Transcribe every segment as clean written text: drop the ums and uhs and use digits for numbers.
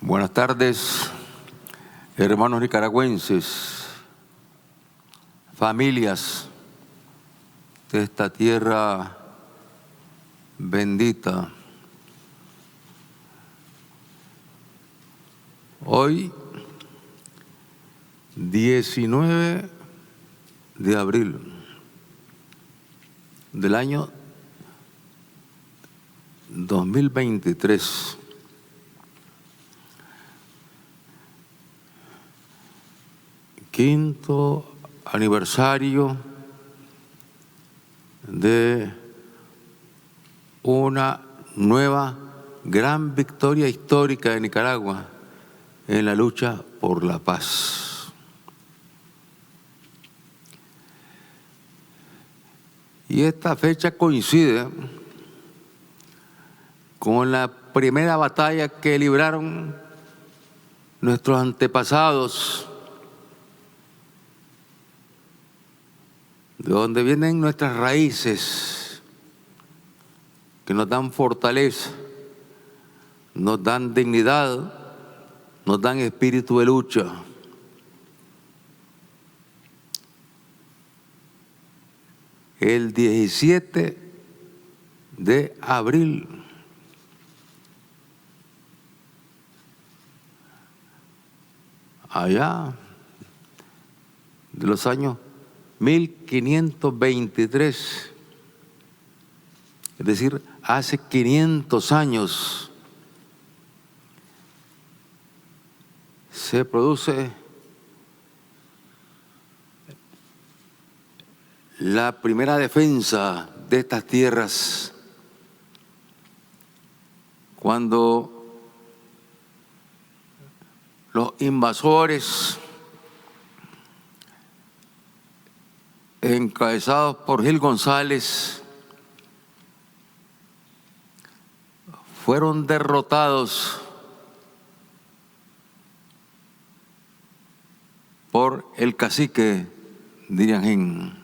Buenas tardes, hermanos nicaragüenses, familias de esta tierra bendita. Hoy, 19 de abril del año 2023, quinto aniversario de una nueva gran victoria histórica de Nicaragua en la lucha por la paz. Y esta fecha coincide con la primera batalla que libraron nuestros antepasados, de donde vienen nuestras raíces, que nos dan fortaleza, nos dan dignidad, nos dan espíritu de lucha. El 17 de abril allá de los años 1523, es decir, hace 500 años, se produce la primera defensa de estas tierras, cuando los invasores, encabezados por Gil González, fueron derrotados por el cacique Diriangén.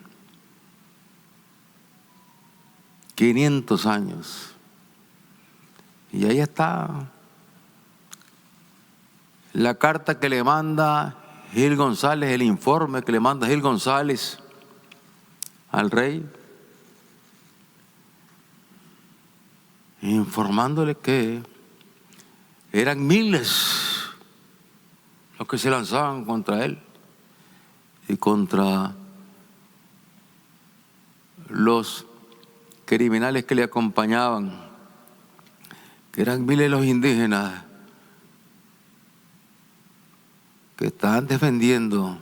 500 años. Y ahí está la carta que le manda Gil González, el informe que le manda Gil González al rey, informándole que eran miles los que se lanzaban contra él y contra los criminales que le acompañaban, que eran miles los indígenas que estaban defendiendo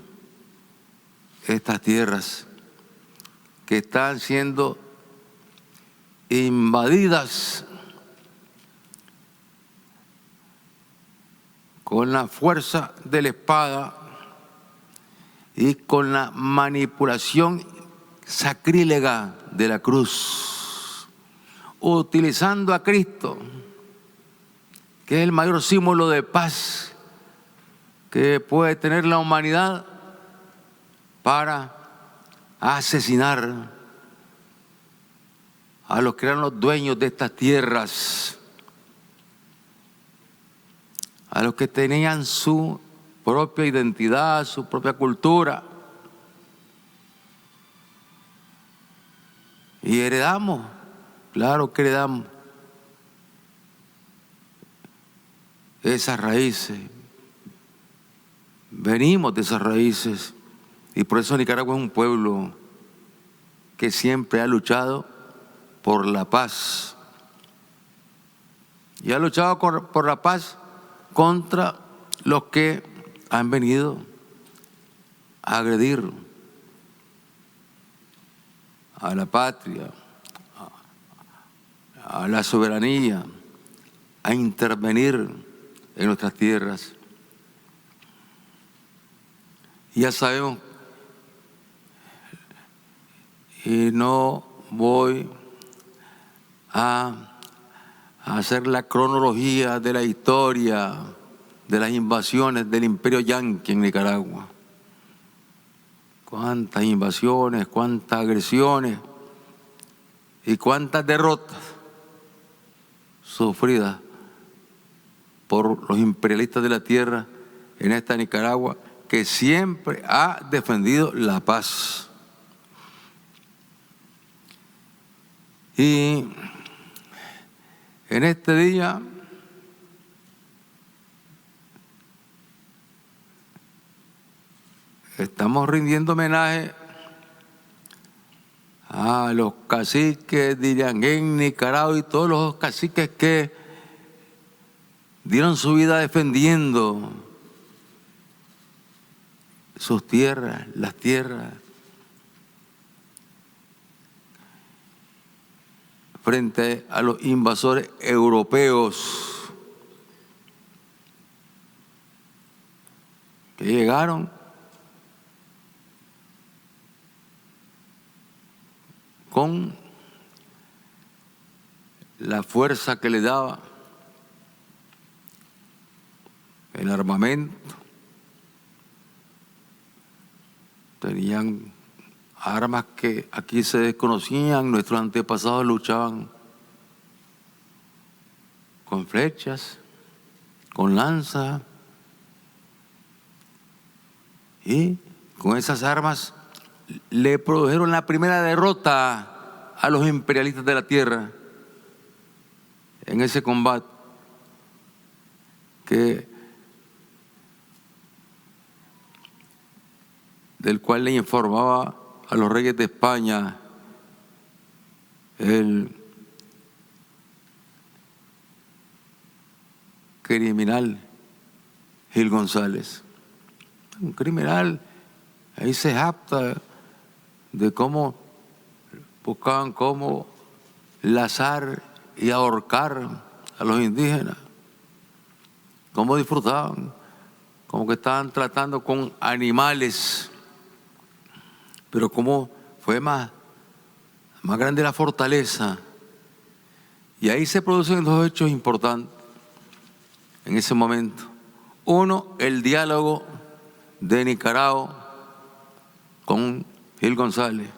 estas tierras, que están siendo invadidas con la fuerza de la espada y con la manipulación sacrílega de la cruz, utilizando a Cristo, que es el mayor símbolo de paz que puede tener la humanidad, para asesinar a los que eran los dueños de estas tierras, a los que tenían su propia identidad, su propia cultura. Y heredamos, claro que heredamos esas raíces, venimos de esas raíces, y por eso Nicaragua es un pueblo que siempre ha luchado por la paz, y ha luchado por la paz contra los que han venido a agredir a la patria, a la soberanía, a intervenir en nuestras tierras. Y ya sabemos, y no voy a hacer la cronología de la historia de las invasiones del imperio yanqui en Nicaragua. Cuántas invasiones, cuántas agresiones y cuántas derrotas sufridas por los imperialistas de la tierra en esta Nicaragua, que siempre ha defendido la paz. Y en este día estamos rindiendo homenaje a los caciques de Irianguén, Nicaragua y todos los caciques que dieron su vida defendiendo sus tierras, las tierras, frente a los invasores europeos que llegaron con la fuerza que le daba el armamento. Tenían armas que aquí se desconocían, nuestros antepasados luchaban con flechas, con lanza, y con esas armas le produjeron la primera derrota a los imperialistas de la tierra en ese combate del cual le informaba a los reyes de España el criminal Gil González. Un criminal, ahí se jacta de cómo buscaban cómo lazar y ahorcar a los indígenas, cómo disfrutaban, como que estaban tratando con animales. Pero cómo fue más grande la fortaleza. Y ahí se producen dos hechos importantes en ese momento. Uno, el diálogo de Nicaragua con Gil González,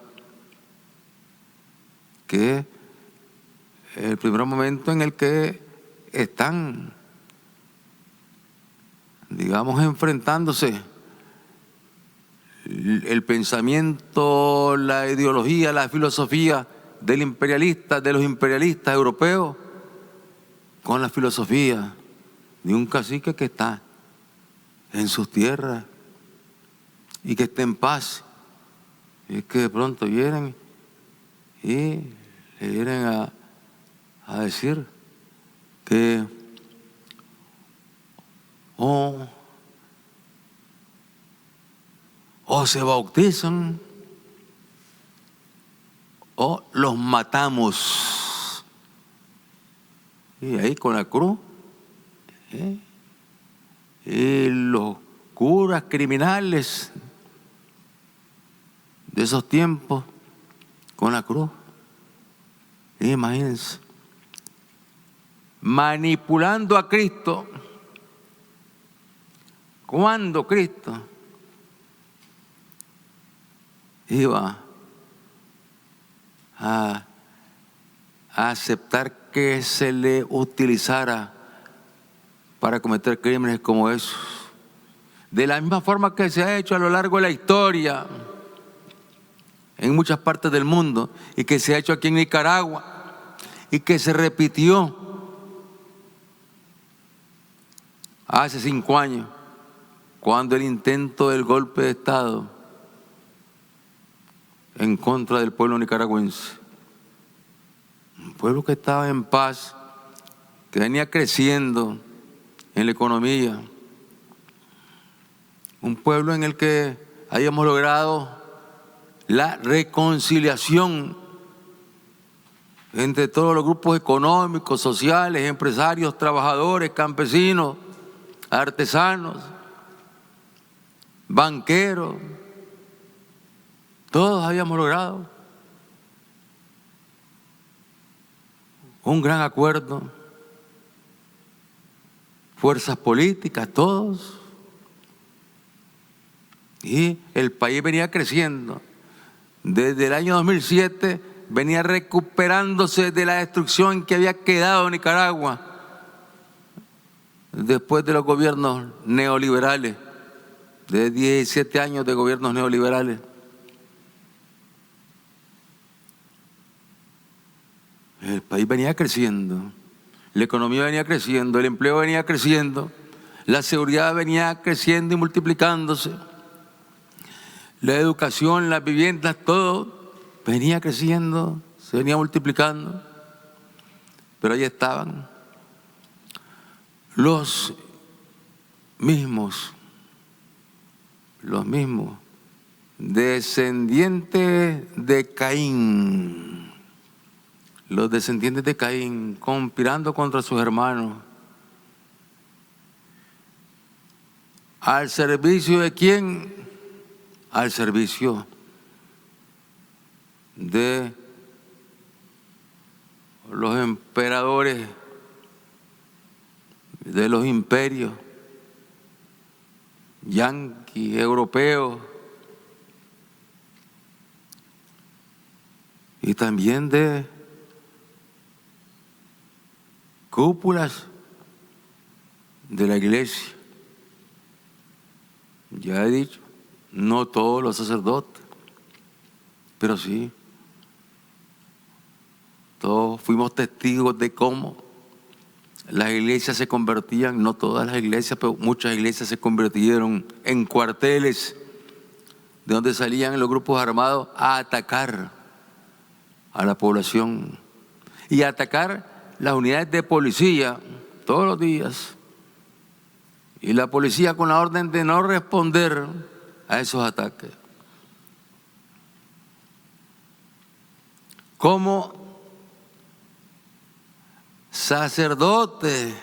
que es el primer momento en el que están, digamos, enfrentándose el pensamiento, la ideología, la filosofía de los imperialistas europeos con la filosofía de un cacique que está en sus tierras y que está en paz. Y es que de pronto vienen y le vienen a decir que o se bautizan o los matamos. Y ahí con la cruz, y los curas criminales de esos tiempos con la cruz. Imagínense, manipulando a Cristo, cuando Cristo iba a aceptar que se le utilizara para cometer crímenes como esos. De la misma forma que se ha hecho a lo largo de la historia en muchas partes del mundo, y que se ha hecho aquí en Nicaragua, y que se repitió hace 5 años, cuando el intento del golpe de Estado en contra del pueblo nicaragüense, un pueblo que estaba en paz, que venía creciendo en la economía, un pueblo en el que hayamos logrado la reconciliación entre todos los grupos económicos, sociales, empresarios, trabajadores, campesinos, artesanos, banqueros. Todos habíamos logrado un gran acuerdo, fuerzas políticas, todos. Y el país venía creciendo. Desde el año 2007 venía recuperándose de la destrucción que había quedado en Nicaragua después de los gobiernos neoliberales, de 17 años de gobiernos neoliberales. El país venía creciendo, la economía venía creciendo, el empleo venía creciendo, la seguridad venía creciendo y multiplicándose, la educación, las viviendas, todo venía creciendo, se venía multiplicando. Pero ahí estaban los mismos descendientes de Caín, los descendientes de Caín conspirando contra sus hermanos. ¿Al servicio de quién? Al servicio de los emperadores, de los imperios yanquis, europeos, y también de cúpulas de la iglesia. Ya he dicho, no todos los sacerdotes, pero sí, todos fuimos testigos de cómo las iglesias se convertían, no todas las iglesias, pero muchas iglesias se convirtieron en cuarteles de donde salían los grupos armados a atacar a la población y a atacar las unidades de policía todos los días. Y la policía con la orden de no responder a esos ataques. Como sacerdotes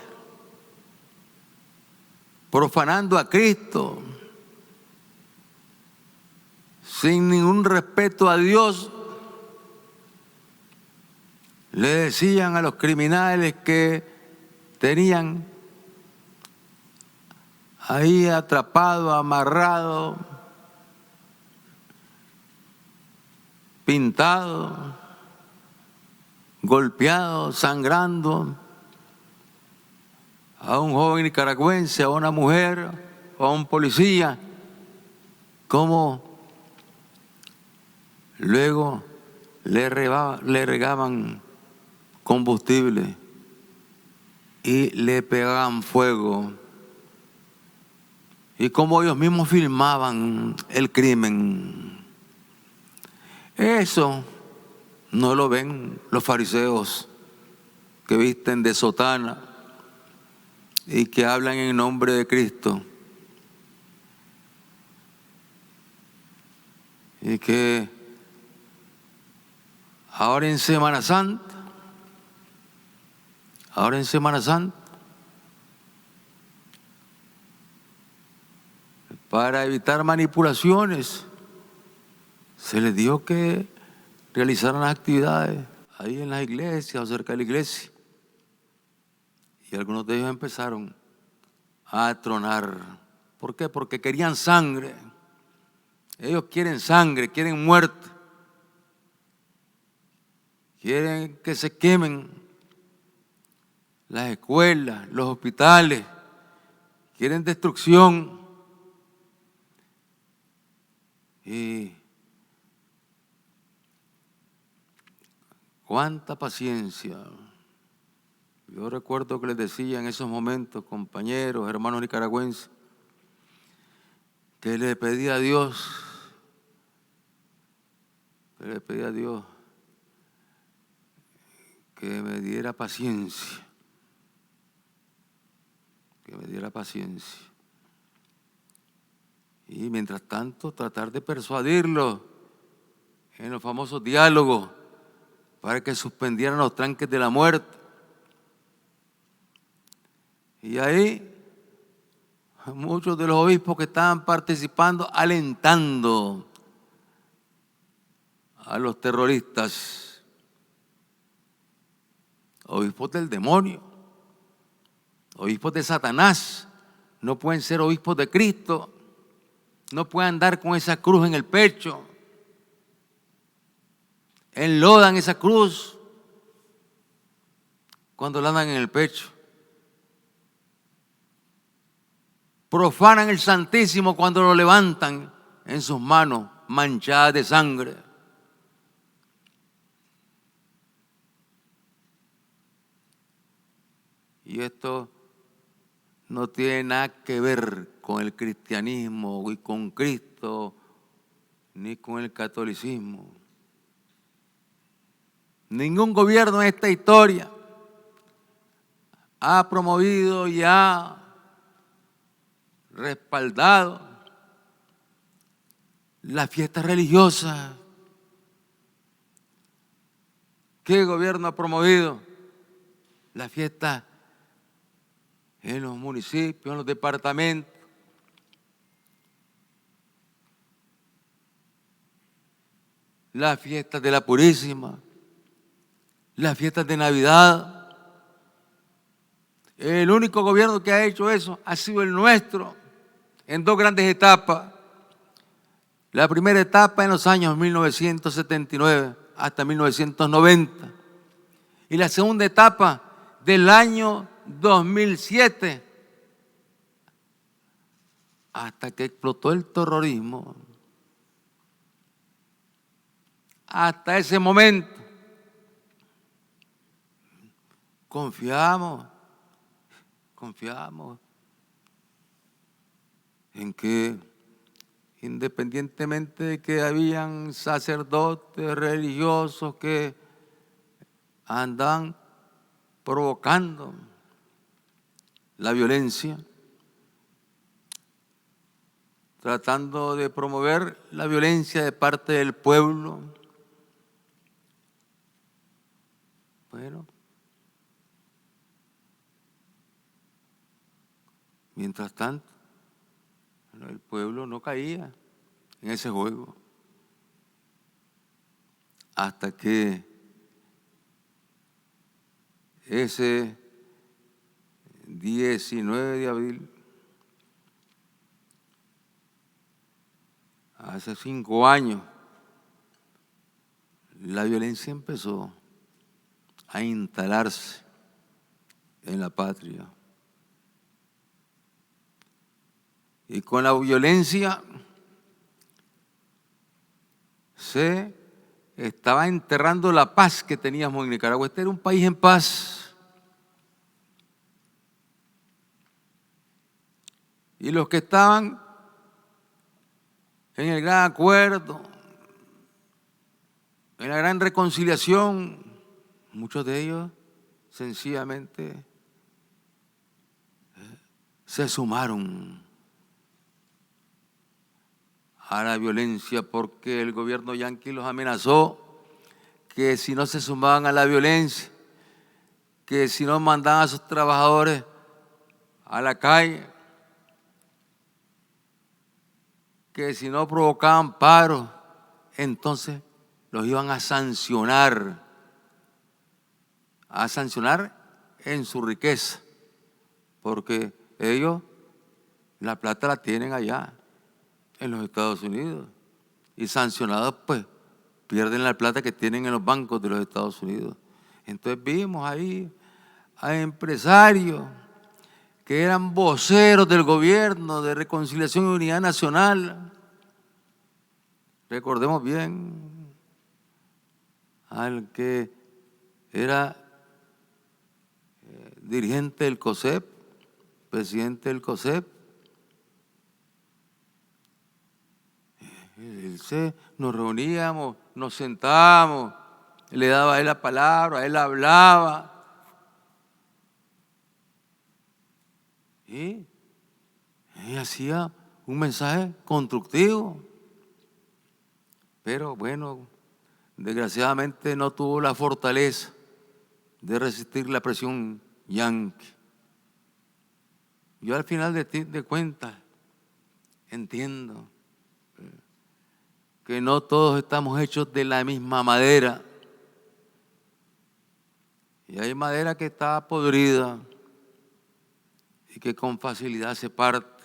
profanando a Cristo sin ningún respeto a Dios, le decían a los criminales que tenían ahí atrapado, amarrado, pintado, golpeado, sangrando, a un joven nicaragüense, a una mujer, o a un policía, como luego le regaban combustible y le pegaban fuego, y como ellos mismos filmaban el crimen. Eso no lo ven los fariseos que visten de sotana y que hablan en nombre de Cristo y que ahora en Semana Santa, para evitar manipulaciones, se les dijo que realizaran las actividades ahí en las iglesias o cerca de la iglesia. Y algunos de ellos empezaron a tronar. ¿Por qué? Porque querían sangre. Ellos quieren sangre, quieren muerte. Quieren que se quemen las escuelas, los hospitales. Quieren destrucción. Y cuánta paciencia. Yo recuerdo que les decía en esos momentos, compañeros, hermanos nicaragüenses, que le pedía a Dios, que me diera paciencia, Y mientras tanto, tratar de persuadirlos en los famosos diálogos para que suspendieran los tranques de la muerte. Y ahí muchos de los obispos que estaban participando, alentando a los terroristas, obispos del demonio, obispos de Satanás, no pueden ser obispos de Cristo, no pueden andar con esa cruz en el pecho, enlodan esa cruz cuando la andan en el pecho. profanan el Santísimo cuando lo levantan en sus manos manchadas de sangre. Y esto no tiene nada que ver con el cristianismo y con Cristo, ni con el catolicismo. Ningún gobierno en esta historia ha promovido y ha respaldado las fiestas religiosas. ¿Qué gobierno ha promovido las fiestas en los municipios, en los departamentos? Las fiestas de la Purísima, las fiestas de Navidad. El único gobierno que ha hecho eso ha sido el nuestro, en dos grandes etapas. La primera etapa en los años 1979 hasta 1990 y la segunda etapa del año 2007 hasta que explotó el terrorismo. Hasta ese momento confiamos en que independientemente de que habían sacerdotes religiosos que andaban provocando la violencia, tratando de promover la violencia de parte del pueblo. Bueno, mientras tanto, el pueblo no caía en ese juego hasta que ese 19 de abril, hace 5 años, la violencia empezó a instalarse en la patria. Y con la violencia se estaba enterrando la paz que teníamos en Nicaragua. Este era un país en paz. Y los que estaban en el gran acuerdo, en la gran reconciliación, muchos de ellos sencillamente se sumaron a la violencia porque el gobierno yanqui los amenazó que si no se sumaban a la violencia, que si no mandaban a sus trabajadores a la calle, que si no provocaban paros, entonces los iban a sancionar en su riqueza, porque ellos la plata la tienen allá en los Estados Unidos y sancionados pues pierden la plata que tienen en los bancos de los Estados Unidos. Entonces vimos ahí a empresarios que eran voceros del gobierno de Reconciliación y Unidad Nacional. Recordemos bien al que era dirigente del COSEP, presidente del COSEP. Nos reuníamos, nos sentábamos, le daba a él la palabra, él hablaba. Y hacía un mensaje constructivo. Pero bueno, desgraciadamente no tuvo la fortaleza de resistir la presión yanqui. Yo al final de cuentas entiendo que no todos estamos hechos de la misma madera. Y hay madera que está podrida y que con facilidad se parte.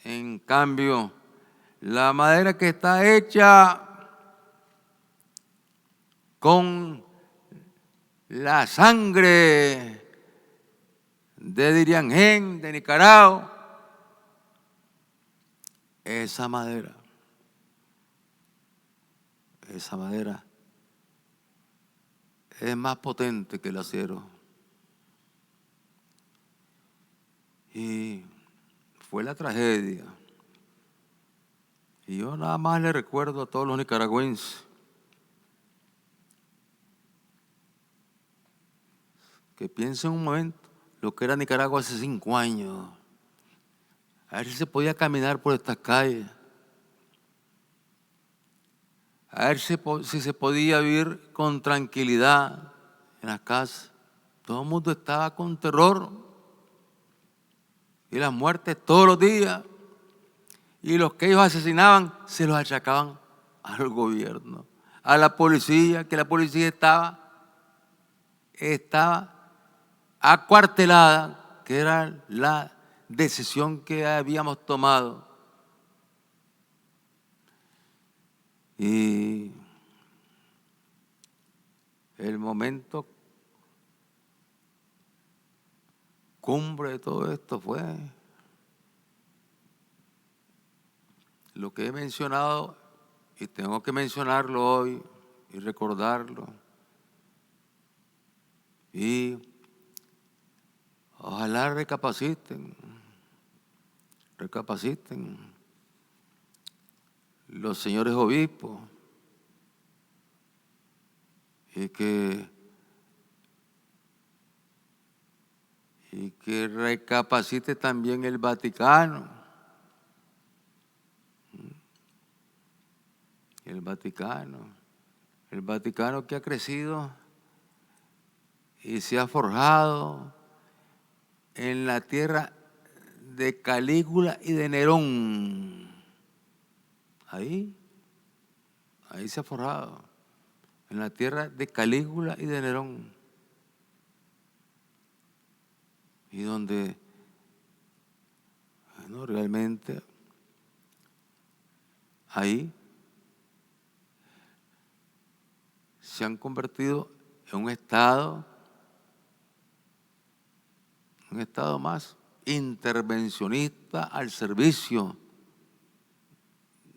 En cambio, la madera que está hecha con la sangre de Diriangén, de Nicaragua, esa madera es más potente que el acero. Y fue la tragedia. Y yo nada más le recuerdo a todos los nicaragüenses que piensen un momento lo que era Nicaragua hace 5 años. A ver si se podía caminar por estas calles. A ver si se podía vivir con tranquilidad en las casas. Todo el mundo estaba con terror. Y las muertes todos los días. Y los que ellos asesinaban se los achacaban al gobierno, a la policía, que la policía estaba acuartelada, que era la decisión que habíamos tomado. Y el momento cumbre de todo esto fue lo que he mencionado, y tengo que mencionarlo hoy y recordarlo. Y ojalá recapaciten los señores obispos y que recapacite también el Vaticano. El Vaticano que ha crecido y se ha forjado en la tierra de Calígula y de Nerón. Ahí se ha forjado, en la tierra de Calígula y de Nerón. Y donde, bueno, realmente ahí se han convertido en un estado más intervencionista al servicio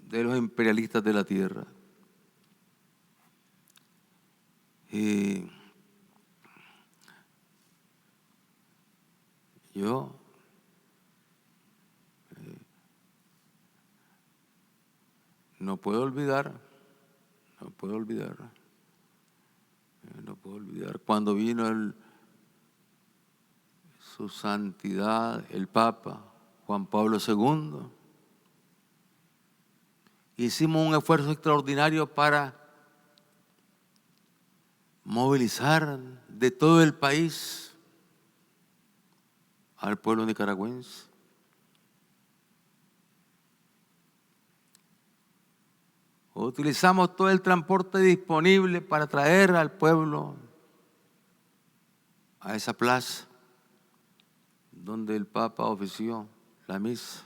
de los imperialistas de la tierra. Y yo no puedo olvidar cuando vino su santidad, el Papa Juan Pablo II. Hicimos un esfuerzo extraordinario para movilizar de todo el país al pueblo nicaragüense. Utilizamos todo el transporte disponible para traer al pueblo a esa plaza donde el Papa ofició la misa.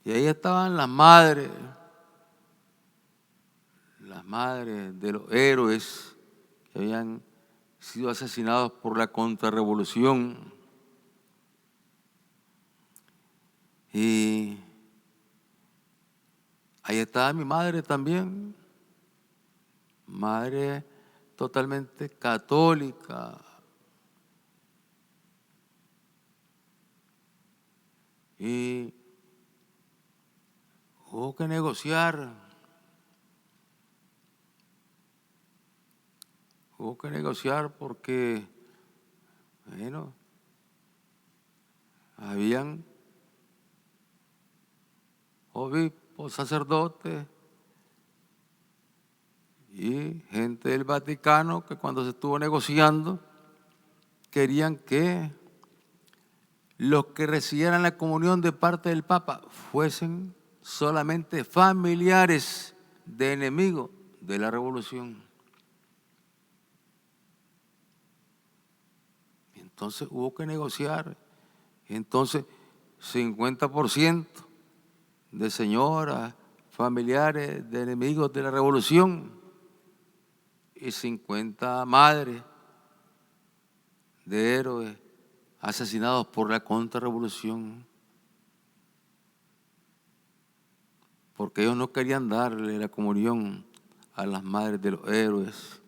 Y ahí estaban las madres de los héroes que habían sido asesinados por la contrarrevolución. Y ahí estaba mi madre también, madre totalmente católica. Y hubo que negociar. Porque, bueno, habían obispos, sacerdotes y gente del Vaticano que cuando se estuvo negociando querían que los que recibieran la comunión de parte del Papa fuesen solamente familiares de enemigos de la revolución. Entonces hubo que negociar. Entonces 50% de señoras, familiares de enemigos de la revolución y 50 madres de héroes asesinados por la contrarrevolución. porque ellos no querían darle la comunión a las madres de los héroes.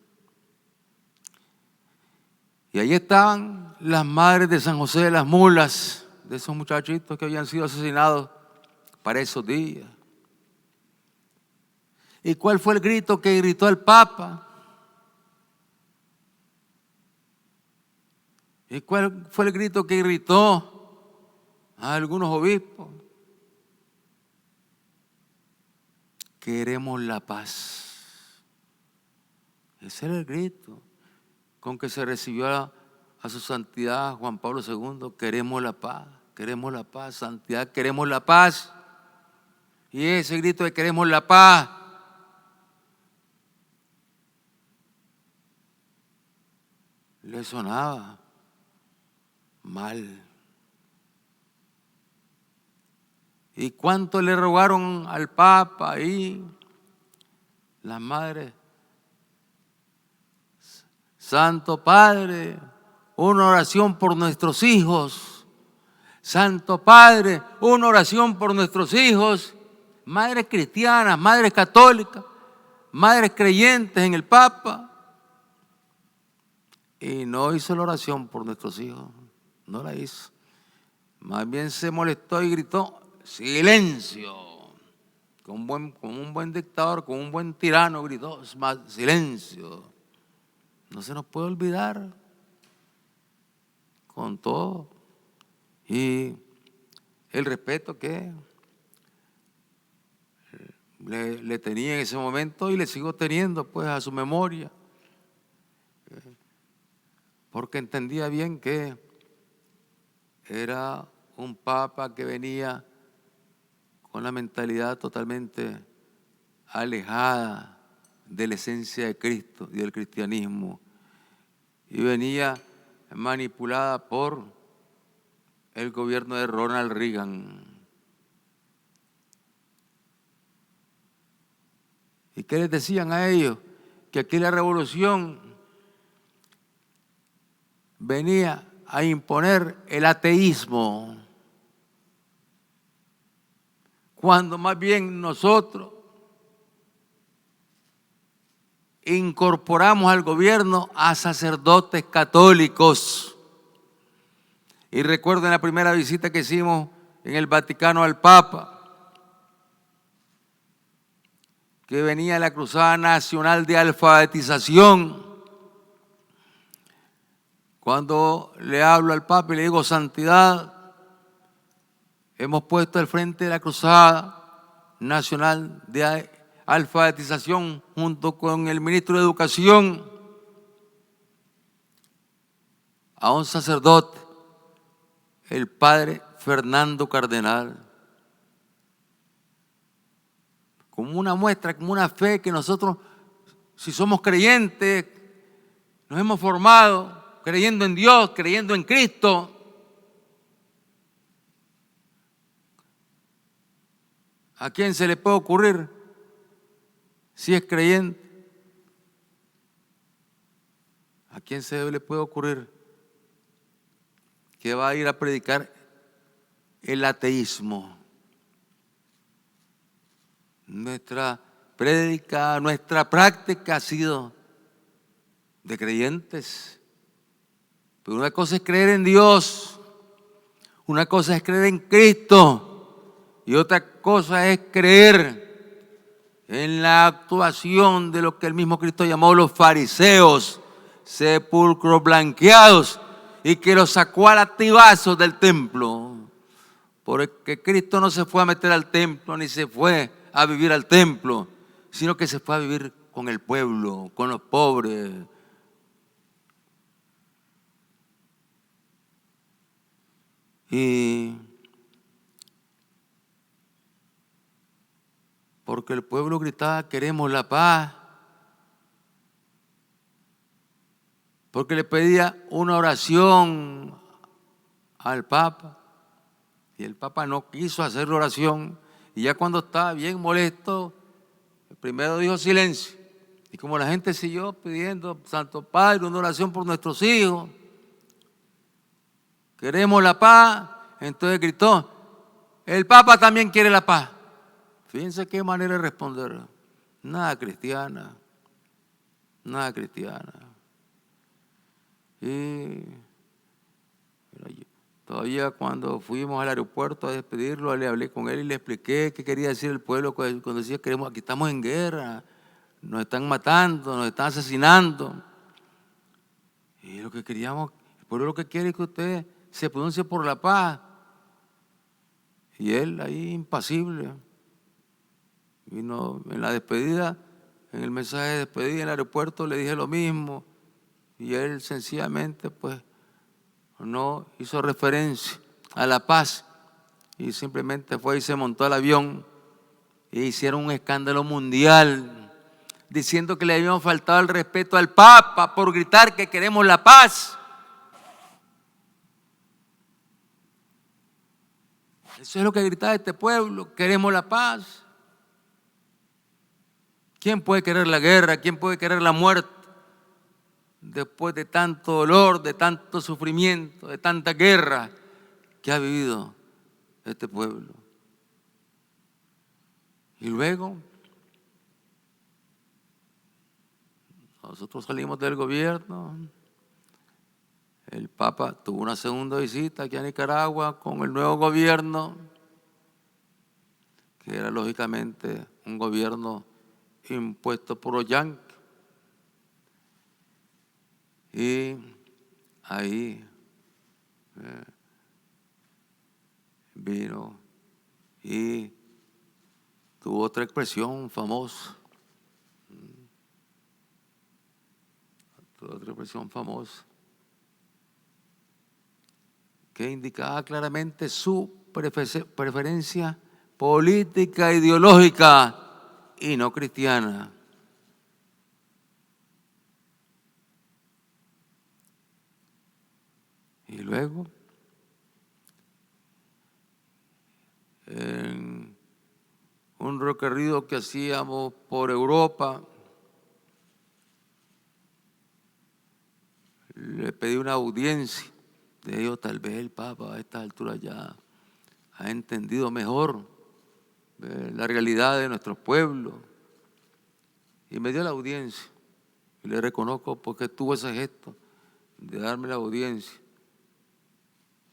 Y ahí estaban las madres de San José de las Mulas, de esos muchachitos que habían sido asesinados para esos días. ¿Y cuál fue el grito que gritó el Papa? ¿Y cuál fue el grito que gritó a algunos obispos? Queremos la paz. Ese era el grito con que se recibió a su santidad Juan Pablo II. Queremos la paz, santidad, queremos la paz. Y ese grito de queremos la paz le sonaba mal. ¿Y cuánto le rogaron al Papa ahí las madres? Santo Padre, una oración por nuestros hijos. Santo Padre, una oración por nuestros hijos. Madres cristianas, madres católicas, madres creyentes en el Papa. Y no hizo la oración por nuestros hijos, no la hizo. Más bien se molestó y gritó, silencio. Como un buen dictador, como un buen tirano gritó, silencio. No se nos puede olvidar, con todo. Y el respeto que le tenía en ese momento y le sigo teniendo pues a su memoria. Porque entendía bien que era un papa que venía con la mentalidad totalmente alejada de la esencia de Cristo y del cristianismo, y venía manipulada por el gobierno de Ronald Reagan. ¿Y qué les decían a ellos? Que aquí la revolución venía a imponer el ateísmo, cuando más bien nosotros incorporamos al gobierno a sacerdotes católicos. Y recuerden la primera visita que hicimos en el Vaticano al Papa, que venía la Cruzada Nacional de Alfabetización. Cuando le hablo al Papa y le digo, santidad, hemos puesto al frente de la Cruzada Nacional de Alfabetización junto con el ministro de Educación a un sacerdote, el padre Fernando Cardenal, como una muestra, como una fe que nosotros, si somos creyentes, nos hemos formado creyendo en Dios, creyendo en Cristo. ¿A quién se le puede ocurrir, si es creyente, a quién se le puede ocurrir que va a ir a predicar el ateísmo? Nuestra prédica, nuestra práctica ha sido de creyentes. Pero una cosa es creer en Dios, una cosa es creer en Cristo y otra cosa es creer en la actuación de lo que el mismo Cristo llamó los fariseos, sepulcros blanqueados, y que los sacó a latigazos del templo. Porque Cristo no se fue a meter al templo, ni se fue a vivir al templo, sino que se fue a vivir con el pueblo, con los pobres. Y porque el pueblo gritaba, queremos la paz. Porque le pedía una oración al Papa. Y el Papa no quiso hacer la oración. Y ya cuando estaba bien molesto, primero dijo silencio. Y como la gente siguió pidiendo, Santo Padre, una oración por nuestros hijos, queremos la paz, entonces gritó, el Papa también quiere la paz. Fíjense qué manera de responder. Nada cristiana. Nada cristiana. Y todavía cuando fuimos al aeropuerto a despedirlo, le hablé con él y le expliqué qué quería decir el pueblo cuando decía que aquí estamos en guerra, nos están matando, nos están asesinando. Y lo que queríamos, el pueblo lo que quiere es que usted se pronuncie por la paz. Y él ahí impasible. Vino en la despedida, en el mensaje de despedida en el aeropuerto le dije lo mismo. Y él sencillamente pues no hizo referencia a la paz y simplemente fue y se montó al avión e hicieron un escándalo mundial diciendo que le habíamos faltado el respeto al Papa por gritar que queremos la paz. Eso es lo que gritaba este pueblo, queremos la paz. ¿Quién puede querer la guerra? ¿Quién puede querer la muerte? Después de tanto dolor, de tanto sufrimiento, de tanta guerra que ha vivido este pueblo. Y luego nosotros salimos del gobierno, el Papa tuvo una segunda visita aquí a Nicaragua con el nuevo gobierno, que era lógicamente un gobierno impuesto por los yanquis. Y ahí vino y tuvo otra expresión famosa. Otra expresión famosa que indicaba claramente su preferencia política, ideológica y no cristiana. Y luego, en un recorrido que hacíamos por Europa, le pedí una audiencia. De ellos tal vez el Papa a esta altura ya ha entendido mejor la realidad de nuestros pueblos. Y me dio la audiencia. Y le reconozco porque tuvo ese gesto de darme la audiencia.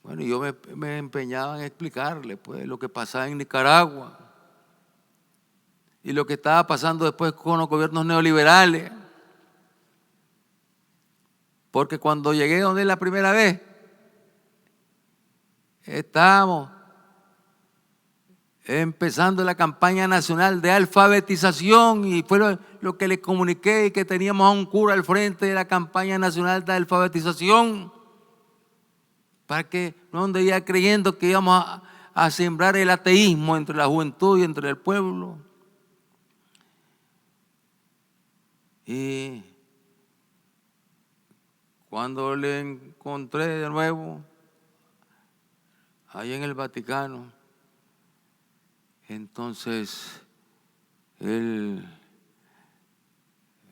Bueno, y yo me empeñaba en explicarle pues lo que pasaba en Nicaragua y lo que estaba pasando después con los gobiernos neoliberales. Porque cuando llegué donde es la primera vez, estábamos empezando la campaña nacional de alfabetización y fue lo que le comuniqué, que teníamos a un cura al frente de la campaña nacional de alfabetización para que no andaría creyendo que íbamos a sembrar el ateísmo entre la juventud y entre el pueblo. Y cuando le encontré de nuevo ahí en el Vaticano, entonces él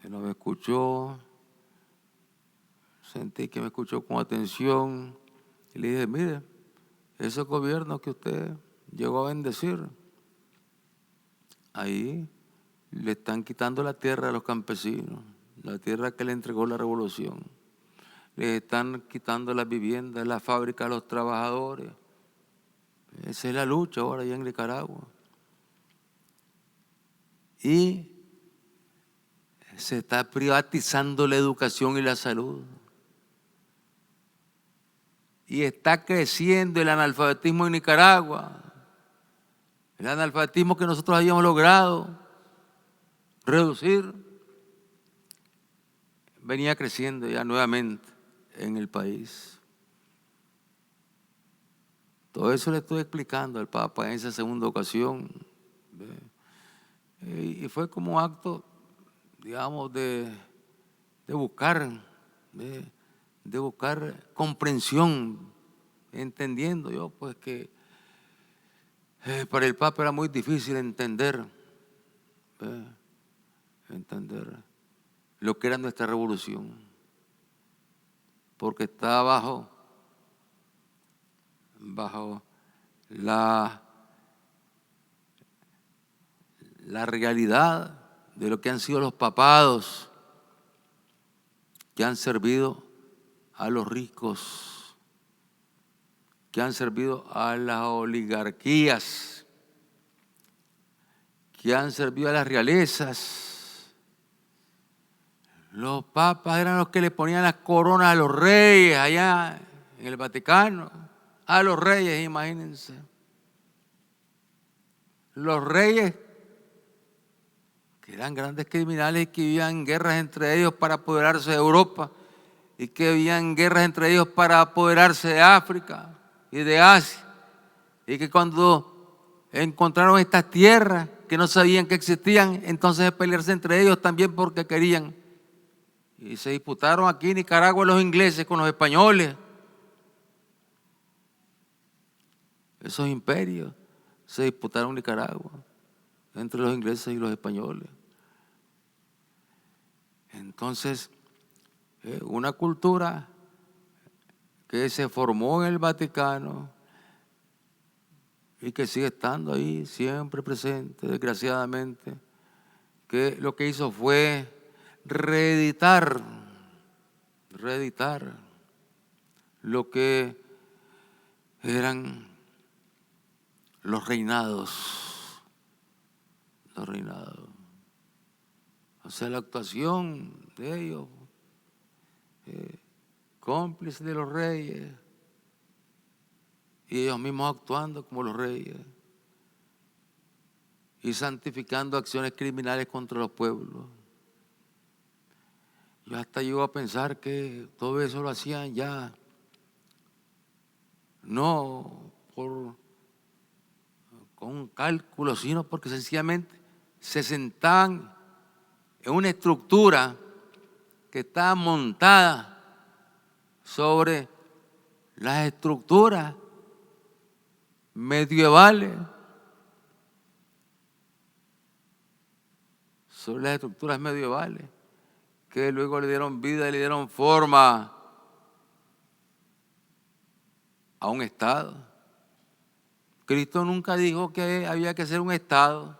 no me escuchó, sentí que me escuchó con atención y le dije, mire, esos gobiernos que usted llegó a bendecir, ahí le están quitando la tierra a los campesinos, la tierra que le entregó la revolución. Le están quitando las viviendas, las fábricas a los trabajadores. Esa es la lucha ahora allá en Nicaragua. Y se está privatizando la educación y la salud. Y está creciendo el analfabetismo en Nicaragua. El analfabetismo que nosotros habíamos logrado reducir venía creciendo ya nuevamente en el país. Todo eso le estoy explicando al Papa en esa segunda ocasión. Y fue como un acto, digamos, de buscar, de buscar comprensión, entendiendo yo pues que para el Papa era muy difícil entender lo que era nuestra revolución, porque estaba bajo la realidad de lo que han sido los papados que han servido a los ricos, que han servido a las oligarquías, que han servido a las realezas. Los papas eran los que le ponían las coronas a los reyes allá en el Vaticano. A los reyes, imagínense. Los reyes, que eran grandes criminales y que vivían en guerras entre ellos para apoderarse de Europa y que vivían en guerras entre ellos para apoderarse de África y de Asia, y que cuando encontraron estas tierras que no sabían que existían, entonces pelearse entre ellos también porque querían. Y se disputaron aquí en Nicaragua los ingleses con los españoles. Esos imperios se disputaron en Nicaragua entre los ingleses y los españoles. Entonces, una cultura que se formó en el Vaticano y que sigue estando ahí, siempre presente, desgraciadamente, que lo que hizo fue reeditar lo que eran los reinados. O sea, la actuación de ellos, cómplices de los reyes, y ellos mismos actuando como los reyes, y santificando acciones criminales contra los pueblos. Yo hasta llego a pensar que todo eso lo hacían ya, no con un cálculo, sino porque sencillamente se sentaban en una estructura que estaba montada sobre las estructuras medievales, que luego le dieron vida y le dieron forma a un Estado. Cristo nunca dijo que había que ser un Estado,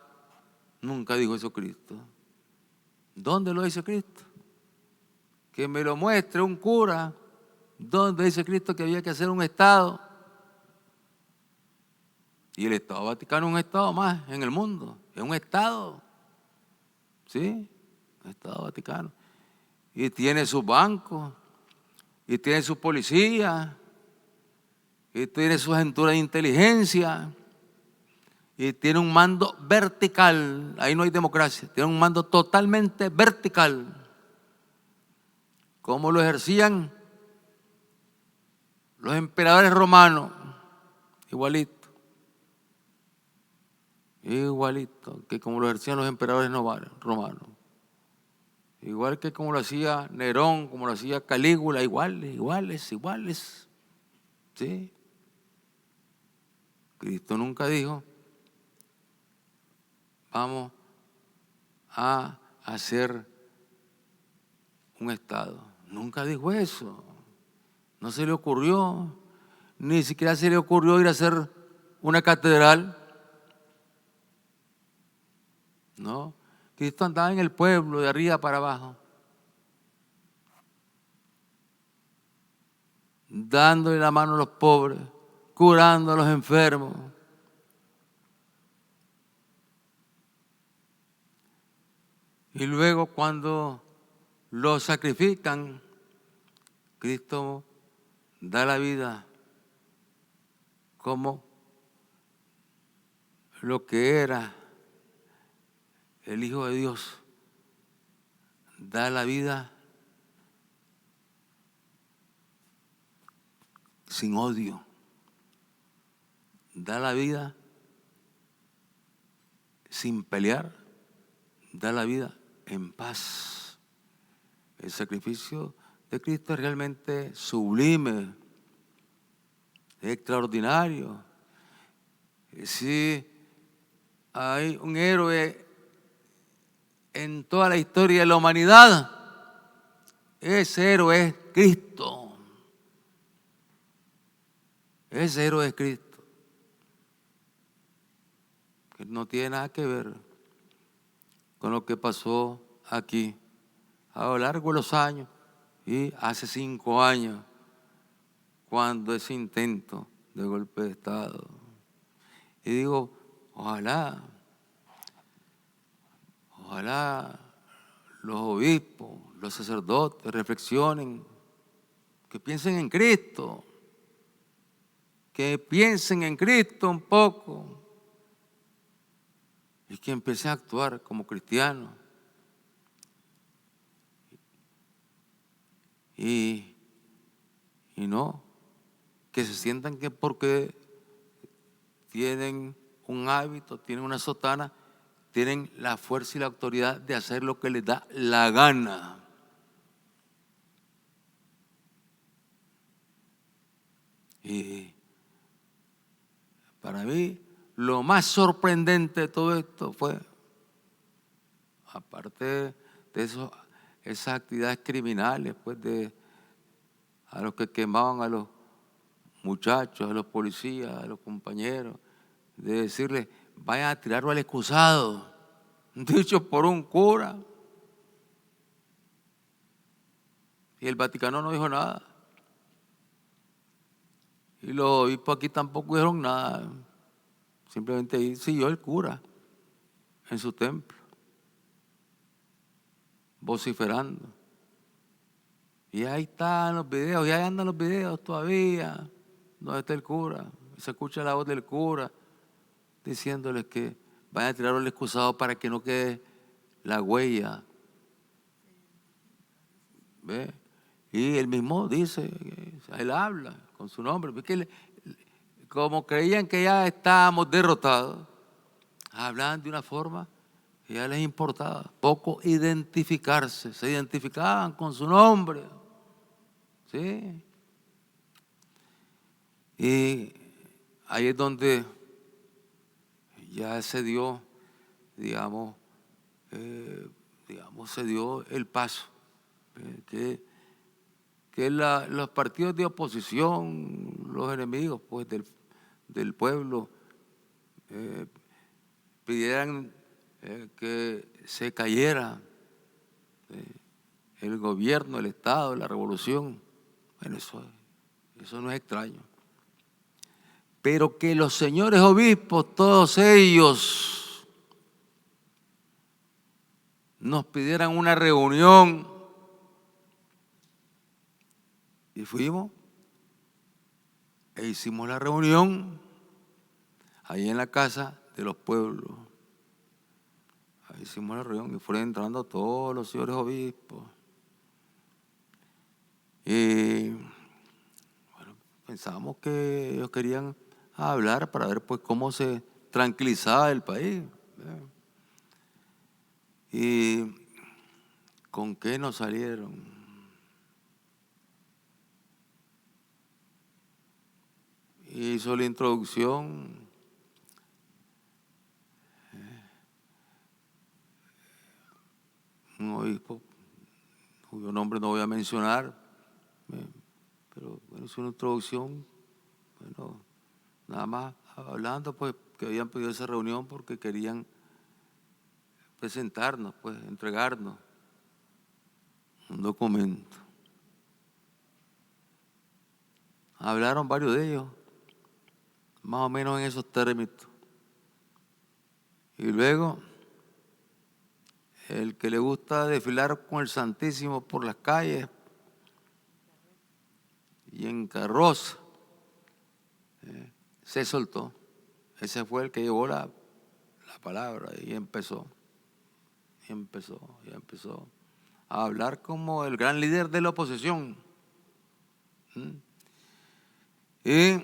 nunca dijo eso Cristo. ¿Dónde lo dice Cristo? Que me lo muestre un cura. ¿Dónde dice Cristo que había que hacer un Estado? Y el Estado Vaticano es un Estado más en el mundo, es un Estado, ¿sí? El Estado Vaticano. Y tiene sus bancos, y tiene su policía, y tiene sus agenturas de inteligencia, y tiene un mando vertical. Ahí no hay democracia, tiene un mando totalmente vertical. ¿Cómo lo ejercían los emperadores romanos? Igualito que como lo ejercían los emperadores romanos. Igual que como lo hacía Nerón, como lo hacía Calígula, iguales. ¿Sí? Cristo nunca dijo, vamos a hacer un Estado. Nunca dijo eso. No se le ocurrió. Ni siquiera se le ocurrió ir a hacer una catedral. No. Cristo andaba en el pueblo de arriba para abajo, dándole la mano a los pobres, curando a los enfermos. Y luego cuando lo sacrifican, Cristo da la vida como lo que era el Hijo de Dios. Da la vida sin odio. Da la vida sin pelear. Da la vida en paz. El sacrificio de Cristo es realmente sublime, extraordinario. Si hay un héroe en toda la historia de la humanidad, ese héroe es Cristo. Ese héroe es Cristo. Que no tiene nada que ver con lo que pasó aquí a lo largo de los años y hace 5 años, cuando ese intento de golpe de Estado. Y digo, ojalá los obispos, los sacerdotes reflexionen, que piensen en Cristo, un poco y que empiecen a actuar como cristianos. Y no que se sientan que porque tienen un hábito, tienen una sotana, tienen la fuerza y la autoridad de hacer lo que les da la gana. Y para mí lo más sorprendente de todo esto fue, aparte de esas actividades criminales, pues a los que quemaban a los muchachos, a los policías, a los compañeros, de decirles, vayan a tirarlo al excusado, dicho por un cura. Y el Vaticano no dijo nada. Y los obispos aquí tampoco dijeron nada. Simplemente ahí siguió el cura en su templo, vociferando. Y ahí están los videos, y ahí andan los videos todavía, donde está el cura. Se escucha la voz del cura diciéndoles que vayan a tirarlo al excusado para que no quede la huella. ¿Ve? Y él mismo dice, él habla con su nombre, porque como creían que ya estábamos derrotados, hablaban de una forma que ya les importaba poco identificarse, se identificaban con su nombre, ¿sí? Y ahí es donde ya se dio, digamos, se dio el paso, que los partidos de oposición, los enemigos pues del pueblo, pidieran que se cayera el gobierno, el Estado, la revolución. Bueno, eso no es extraño. Pero que los señores obispos, todos ellos, nos pidieran una reunión, y fuimos e hicimos la reunión ahí en la Casa de los Pueblos. Ahí hicimos la reunión y fueron entrando todos los señores obispos. Y bueno, pensábamos que ellos querían hablar para ver pues cómo se tranquilizaba el país. ¿Y con qué nos salieron? Hizo la introducción un obispo cuyo nombre no voy a mencionar, pero bueno, hizo una introducción, bueno, nada más hablando pues que habían pedido esa reunión porque querían presentarnos, pues entregarnos un documento. Hablaron varios de ellos, más o menos en esos términos. Y luego, el que le gusta desfilar con el Santísimo por las calles y en carroza, se soltó. Ese fue el que llevó la palabra y empezó a hablar como el gran líder de la oposición. Y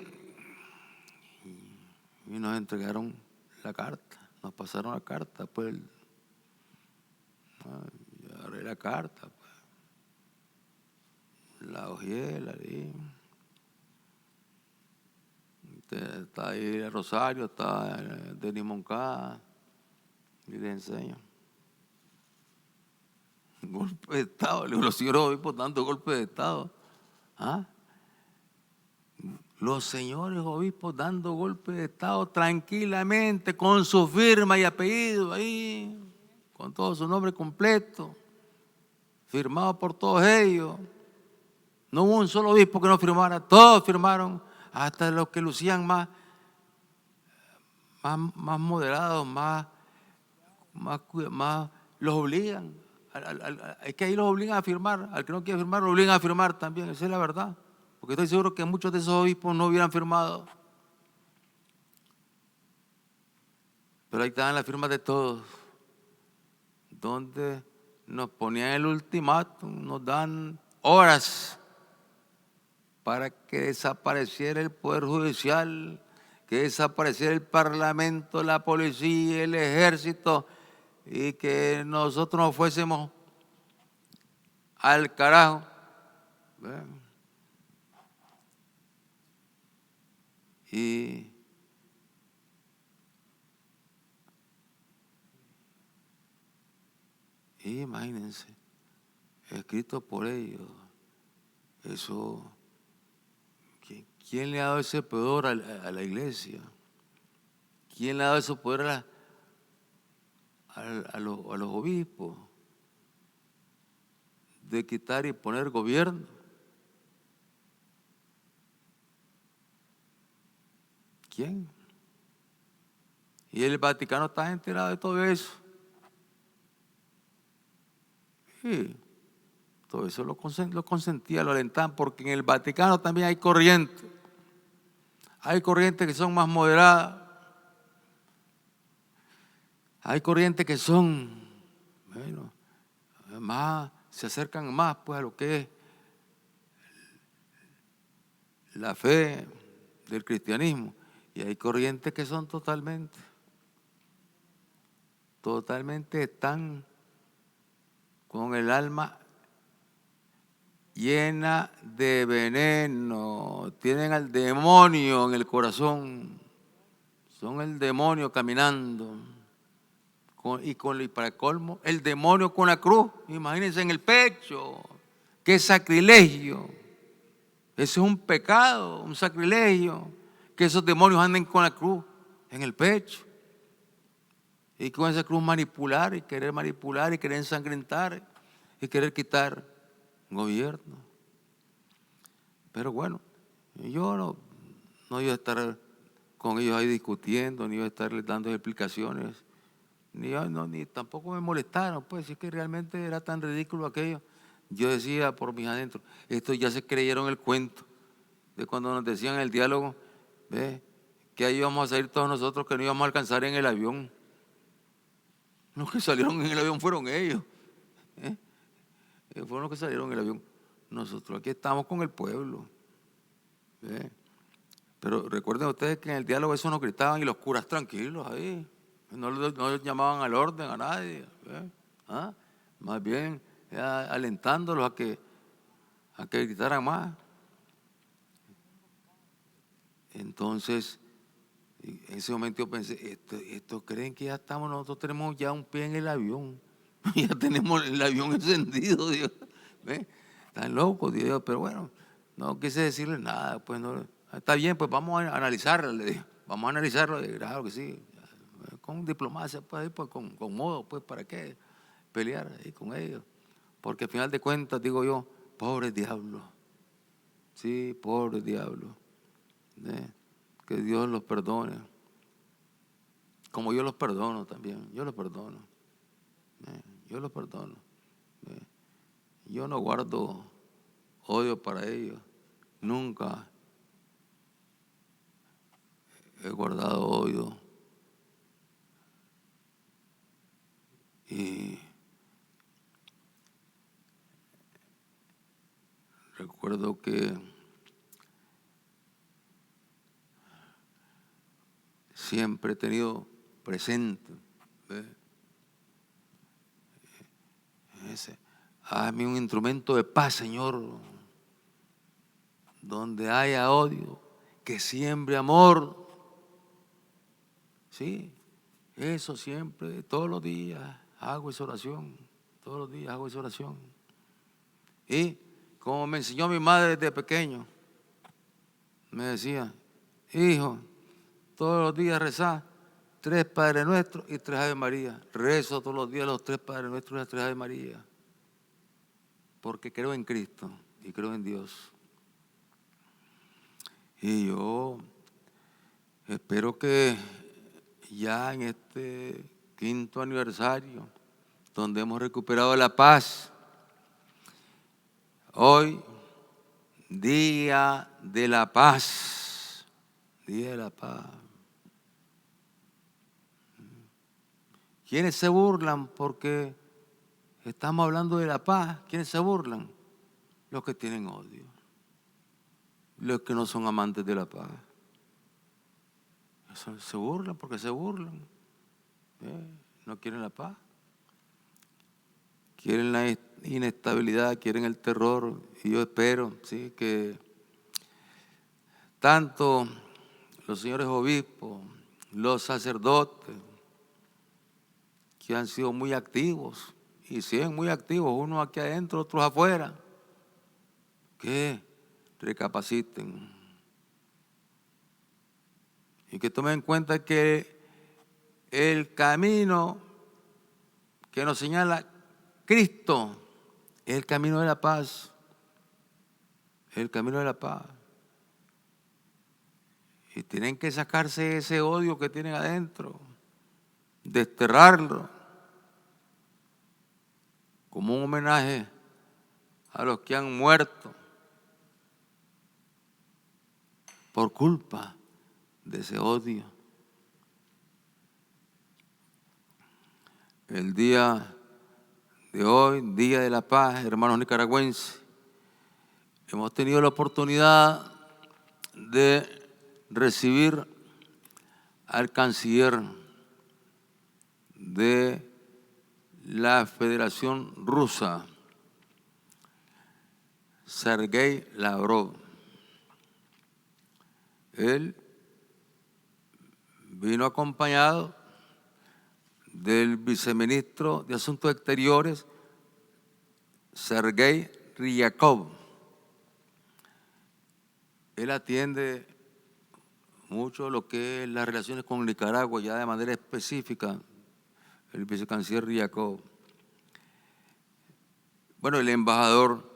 nos entregaron la carta, nos pasaron la carta, pues yo agarré la carta, pues, la hojeé, la leí. Está ahí el Rosario, está Denis Moncada, y les enseño. Golpe de Estado, los señores obispos dando golpe de Estado. ¿Ah? Los señores obispos dando golpe de Estado tranquilamente, con su firma y apellido ahí, con todo su nombre completo, firmado por todos ellos. No hubo un solo obispo que no firmara, todos firmaron, hasta los que lucían más moderados, más los obligan. Es que ahí los obligan a firmar, al que no quiere firmar lo obligan a firmar también, esa es la verdad. Porque estoy seguro que muchos de esos obispos no hubieran firmado. Pero ahí estaban las firmas de todos, donde nos ponían el ultimátum, nos dan horas para que desapareciera el Poder Judicial, que desapareciera el Parlamento, la policía, el ejército, y que nosotros nos fuésemos al carajo. Y imagínense, escrito por ellos, eso, ¿quién le ha dado ese poder a la iglesia? ¿Quién le ha dado ese poder a los obispos de quitar y poner gobierno? ¿Quién? Y el Vaticano está enterado de todo eso. Sí, todo eso lo consentía, lo alentaban, porque en el Vaticano también hay corrientes. Hay corrientes que son más moderadas. Hay corrientes que son, bueno, más, se acercan más pues a lo que es la fe del cristianismo. Y hay corrientes que son totalmente están con el alma llena de veneno, tienen al demonio en el corazón, son el demonio caminando, y para colmo, el demonio con la cruz, imagínense, en el pecho. ¡Qué sacrilegio! Eso es un pecado, un sacrilegio, que esos demonios anden con la cruz en el pecho. Y con esa cruz manipular y querer ensangrentar y querer quitar gobierno. Pero bueno, yo no iba a estar con ellos ahí discutiendo, ni iba a estarles dando explicaciones, ni tampoco me molestaron, pues, si es que realmente era tan ridículo aquello. Yo decía por mis adentros, estos ya se creyeron el cuento de cuando nos decían en el diálogo, que ahí íbamos a salir todos nosotros, que no íbamos a alcanzar en el avión. Los que salieron en el avión fueron ellos. Fueron los que salieron en el avión. Nosotros aquí estamos con el pueblo. Pero recuerden ustedes que en el diálogo eso nos gritaban y los curas tranquilos ahí. No les llamaban al orden a nadie. Más bien alentándolos a que gritaran más. Entonces, en ese momento yo pensé, estos creen que ya estamos, nosotros tenemos ya un pie en el avión. Ya tenemos el avión encendido, Dios. Están locos, Dios. Pero bueno, no quise decirles nada. Pues no, está bien, pues vamos a analizarlo, le dije. Vamos a analizarlo, claro que sí. Con diplomacia, pues, ahí, pues con modo, pues, ¿para qué pelear ahí con ellos? Porque al final de cuentas, digo yo, pobre diablo. Sí, pobre diablo. Que Dios los perdone. Como yo los perdono también. Yo los perdono. Yo los perdono. Yo no guardo odio para ellos. Nunca he guardado odio. Y recuerdo que siempre he tenido presente hazme un instrumento de paz, Señor, donde haya odio, que siembre amor. Sí, eso siempre, todos los días hago esa oración, todos los días hago esa oración. Y como me enseñó mi madre desde pequeño, me decía, hijo, todos los días rezá 3 Padre Nuestro y 3 Ave María. Rezo todos los días los 3 Padre Nuestro y las 3 Ave María. Porque creo en Cristo y creo en Dios. Y yo espero que ya en este 5º aniversario, donde hemos recuperado la paz, hoy, Día de la Paz, Día de la Paz. ¿Quiénes se burlan porque estamos hablando de la paz? ¿Quiénes se burlan? Los que tienen odio, los que no son amantes de la paz. Se burlan porque se burlan. No quieren la paz. Quieren la inestabilidad, quieren el terror. Y yo espero, ¿sí?, que tanto los señores obispos, los sacerdotes, que han sido muy activos, y siguen muy activos, unos aquí adentro, otros afuera, que recapaciten y que tomen en cuenta que el camino que nos señala Cristo es el camino de la paz, el camino de la paz. Y tienen que sacarse ese odio que tienen adentro, desterrarlo, como un homenaje a los que han muerto por culpa de ese odio. El día de hoy, Día de la Paz, hermanos nicaragüenses, hemos tenido la oportunidad de recibir al canciller de la Federación Rusa, Sergei Lavrov. Él vino acompañado del viceministro de Asuntos Exteriores, Sergei Ryakov. Él atiende mucho lo que es las relaciones con Nicaragua, ya de manera específica, el vicecanciller Ryakov. Bueno, el embajador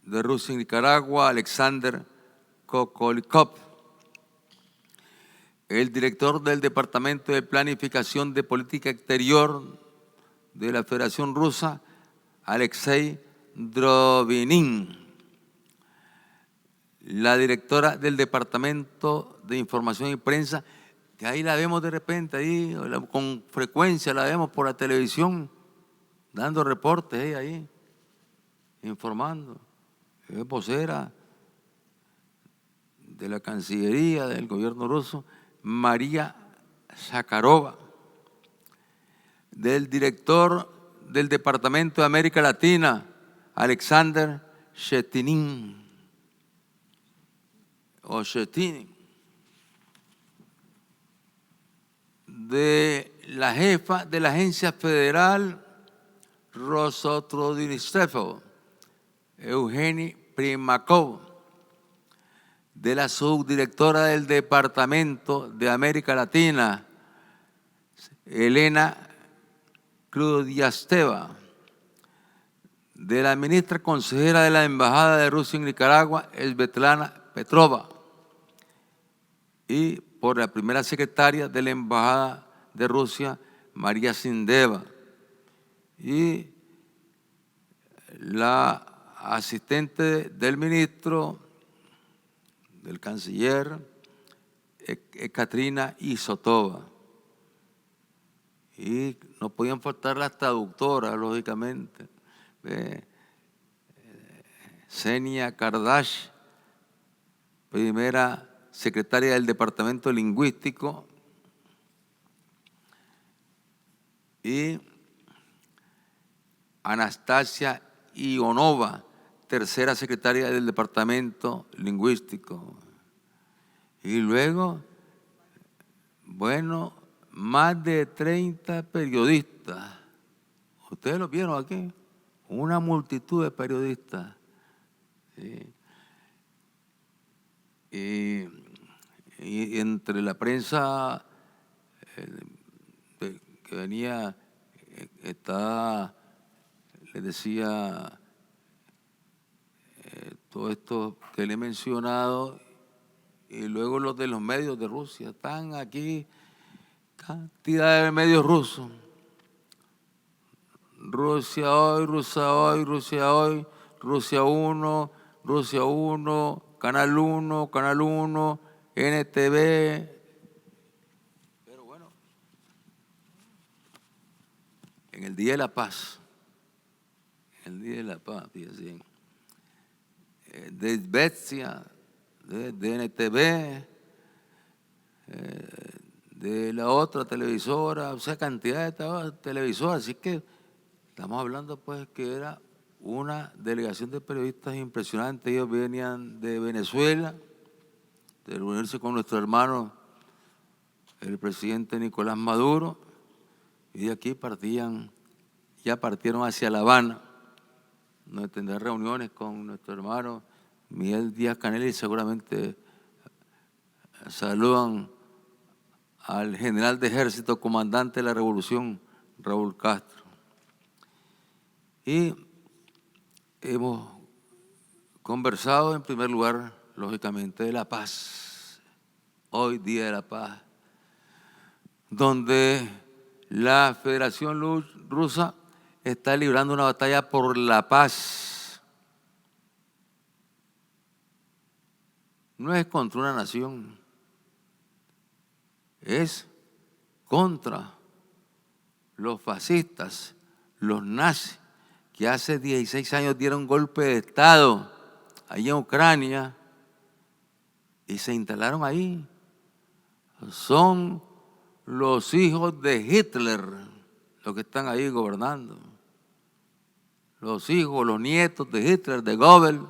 de Rusia en Nicaragua, Alexander Kokolikov. El director del Departamento de Planificación de Política Exterior de la Federación Rusa, Alexei Drovinin. La directora del Departamento de Información y Prensa, que ahí la vemos de repente, ahí con frecuencia la vemos por la televisión, dando reportes ahí, informando. Es vocera de la Cancillería del gobierno ruso, María Zakharova. Del director del Departamento de América Latina, Alexander Shetinin. De la jefa de la Agencia Federal Rosotrodinistevo, Eugeni Primakov. De la subdirectora del Departamento de América Latina, Elena Krudiasteva. De la ministra consejera de la Embajada de Rusia en Nicaragua, Svetlana Petrova. Y por la primera secretaria de la Embajada de Rusia, María Sindeva. Y la asistente del ministro, del canciller, Ekaterina Isotova. Y no podían faltar las traductoras, lógicamente. Senia Kardash, primera secretaria del Departamento Lingüístico, y Anastasia Ionova, tercera secretaria del Departamento Lingüístico. Y luego, bueno, más de 30 periodistas. Ustedes lo vieron aquí, una multitud de periodistas. ¿Sí? Y entre la prensa que venía, les decía, todo esto que le he mencionado, y luego los de los medios de Rusia. Están aquí cantidad de medios rusos. Rusia hoy, Rusia hoy, Rusia hoy, Rusia 1, Rusia 1, Canal 1, Canal 1, NTV. Pero bueno, en el Día de la Paz, fíjense, de Svetsia, de NTV, de la otra televisora, o sea, cantidad de televisoras. Así que estamos hablando pues que era una delegación de periodistas impresionante. Ellos venían de Venezuela, de reunirse con nuestro hermano, el presidente Nicolás Maduro, y de aquí ya partieron hacia La Habana, donde tendrán reuniones con nuestro hermano Miguel Díaz-Canel, y seguramente saludan al general de ejército, comandante de la revolución, Raúl Castro. Y hemos conversado en primer lugar, lógicamente, de la paz. Hoy, Día de la Paz, donde la Federación Rusa está librando una batalla por la paz. No es contra una nación, es contra los fascistas, los nazis, que hace 16 años dieron golpe de Estado allí en Ucrania y se instalaron ahí. Son los hijos de Hitler los que están ahí gobernando. Los hijos, los nietos de Hitler, de Goebbels.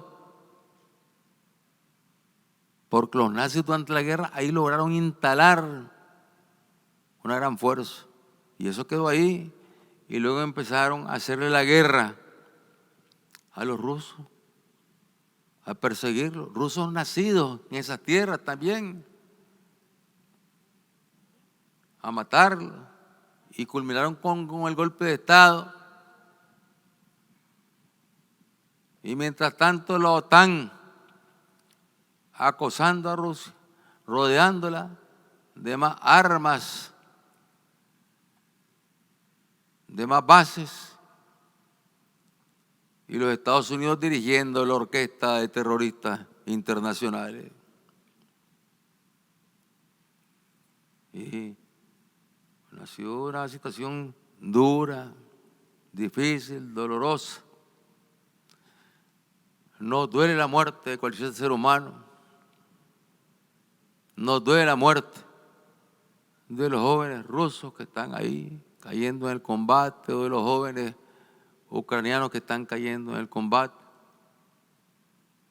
Porque los nazis durante la guerra ahí lograron instalar una gran fuerza. Y eso quedó ahí. Y luego empezaron a hacerle la guerra a los rusos, a perseguirlos. Rusos nacidos en esas tierras también, a matarlos. Y culminaron con el golpe de Estado. Y mientras tanto la OTAN acosando a Rusia, rodeándola de más armas, de más bases, y los Estados Unidos dirigiendo la orquesta de terroristas internacionales. Y ha sido una situación dura, difícil, dolorosa. Nos duele la muerte de cualquier ser humano. Nos duele la muerte de los jóvenes rusos que están ahí cayendo en el combate, o de los jóvenes ucranianos que están cayendo en el combate.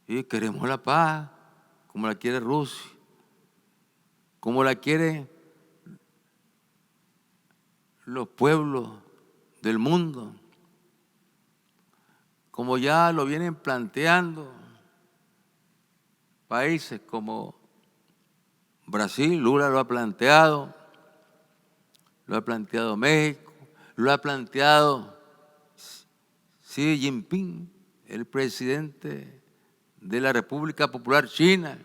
Y queremos la paz, como la quiere Rusia, como la quieren los pueblos del mundo, como ya lo vienen planteando países como Brasil. Lula lo ha planteado México, lo ha planteado Xi Jinping, el presidente de la República Popular China.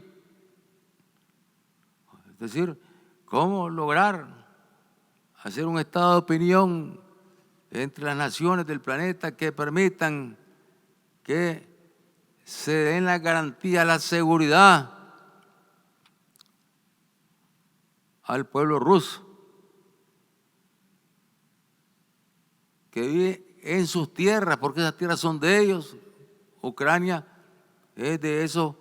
Es decir, ¿cómo lograr hacer un estado de opinión entre las naciones del planeta que permitan que se den la garantía, la seguridad al pueblo ruso que vive en sus tierras, porque esas tierras son de ellos? Ucrania es de esos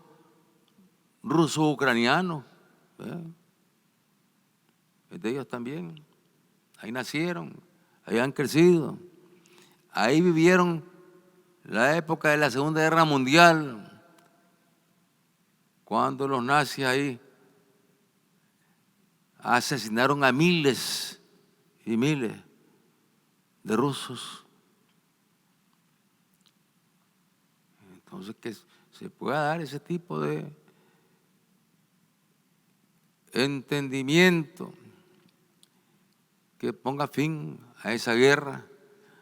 rusos ucranianos, es de ellos también. Ahí nacieron, ahí han crecido, ahí vivieron la época de la Segunda Guerra Mundial, cuando los nazis ahí asesinaron a miles y miles de rusos. Entonces, que se pueda dar ese tipo de entendimiento que ponga fin a esa guerra,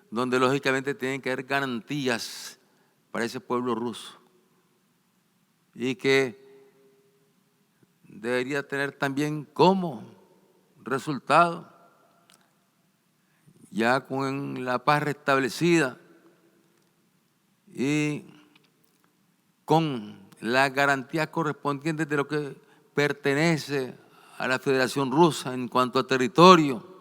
donde lógicamente tienen que haber garantías para ese pueblo ruso y que debería tener también como resultado, ya con la paz restablecida y con las garantías correspondientes de lo que pertenece a la Federación Rusa en cuanto a territorio,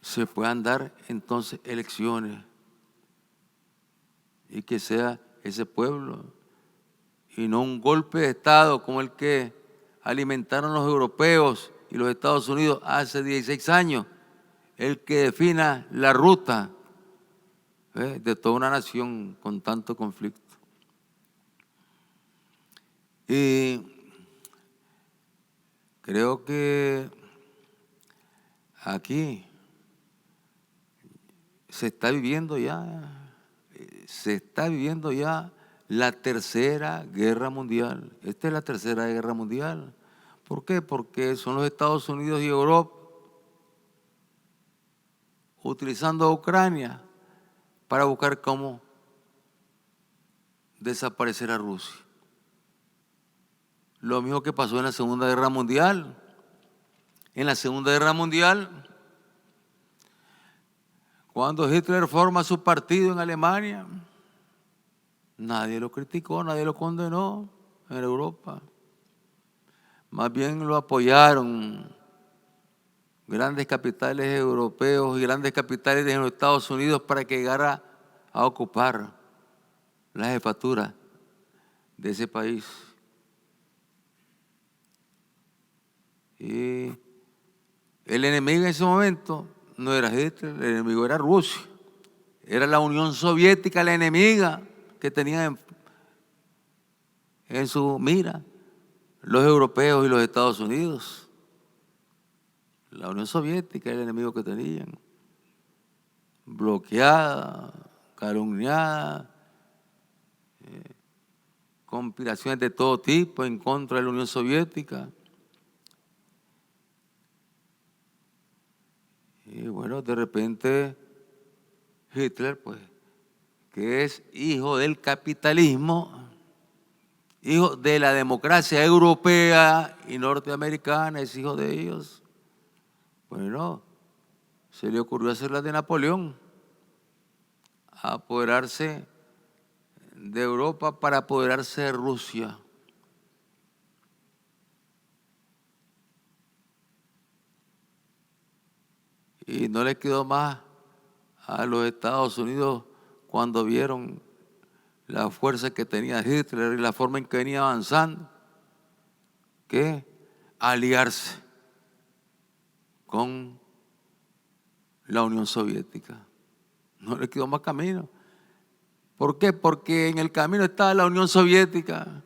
se puedan dar entonces elecciones y que sea ese pueblo y no un golpe de Estado como el que alimentaron los europeos y los Estados Unidos hace 16 años, el que defina la ruta de toda una nación con tanto conflicto. Y creo que aquí se está viviendo ya la Tercera Guerra Mundial. Esta es la Tercera Guerra Mundial. ¿Por qué? Porque son los Estados Unidos y Europa utilizando a Ucrania para buscar cómo desaparecer a Rusia. Lo mismo que pasó en la Segunda Guerra Mundial. En la Segunda Guerra Mundial, cuando Hitler forma su partido en Alemania, nadie lo criticó, nadie lo condenó en Europa. Más bien lo apoyaron grandes capitales europeos y grandes capitales de los Estados Unidos para que llegara a ocupar la jefatura de ese país. Y el enemigo en ese momento no era Hitler, el enemigo era Rusia. Era la Unión Soviética la enemiga que tenía en su mira los europeos y los Estados Unidos. La Unión Soviética era el enemigo que tenían. Bloqueada, calumniada, conspiraciones de todo tipo en contra de la Unión Soviética. Y bueno, de repente Hitler, pues, que es hijo del capitalismo, hijo de la democracia europea y norteamericana, es hijo de ellos. Bueno, se le ocurrió hacer la de Napoleón, apoderarse de Europa para apoderarse de Rusia. Y no le quedó más a los Estados Unidos cuando vieron la fuerza que tenía Hitler y la forma en que venía avanzando, que aliarse con la Unión Soviética. No le quedó más camino. ¿Por qué? Porque en el camino estaba la Unión Soviética.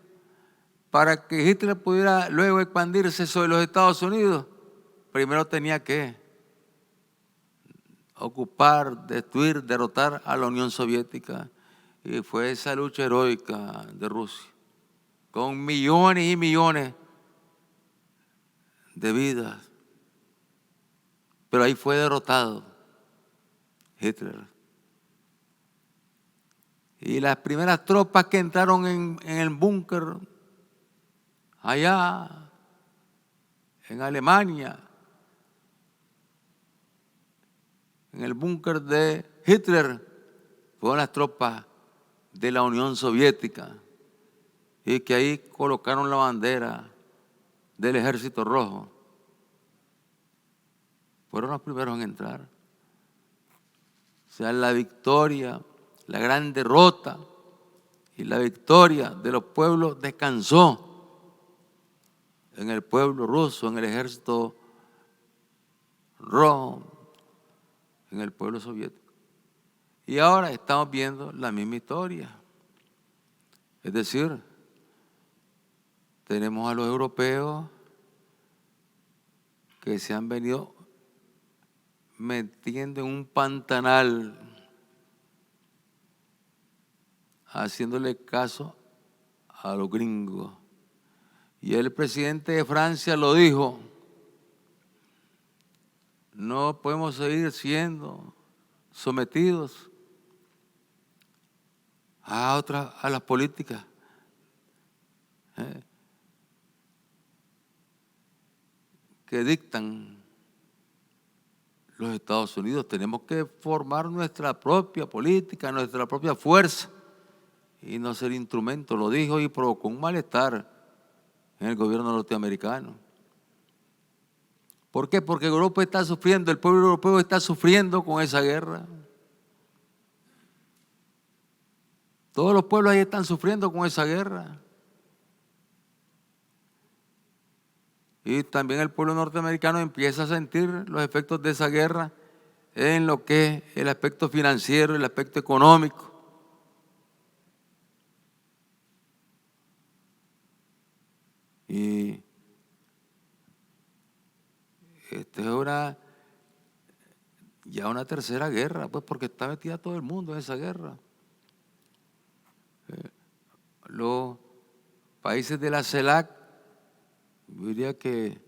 Para que Hitler pudiera luego expandirse sobre los Estados Unidos, primero tenía que ocupar, destruir, derrotar a la Unión Soviética. Y fue esa lucha heroica de Rusia, con millones y millones de vidas. Pero ahí fue derrotado Hitler. Y las primeras tropas que entraron en el búnker, allá en Alemania, en el búnker de Hitler, fueron las tropas de la Unión Soviética y que ahí colocaron la bandera del Ejército Rojo. Fueron los primeros en entrar. O sea, la victoria, la gran derrota y la victoria de los pueblos descansó en el pueblo ruso, en el Ejército Rojo, en el pueblo soviético. Y ahora estamos viendo la misma historia. Es decir, tenemos a los europeos que se han venido metiendo en un pantanal, haciéndole caso a los gringos. Y el presidente de Francia lo dijo: no podemos seguir siendo sometidos a las políticas que dictan los Estados Unidos. Tenemos que formar nuestra propia política, nuestra propia fuerza y no ser instrumento. Lo dijo y provocó un malestar en el gobierno norteamericano. ¿Por qué? Porque Europa está sufriendo, el pueblo europeo está sufriendo con esa guerra. Todos los pueblos ahí están sufriendo con esa guerra. Y también el pueblo norteamericano empieza a sentir los efectos de esa guerra en lo que es el aspecto financiero, el aspecto económico. Y esta es ya una tercera guerra, pues, porque está metida todo el mundo en esa guerra. Los países de la CELAC, yo diría que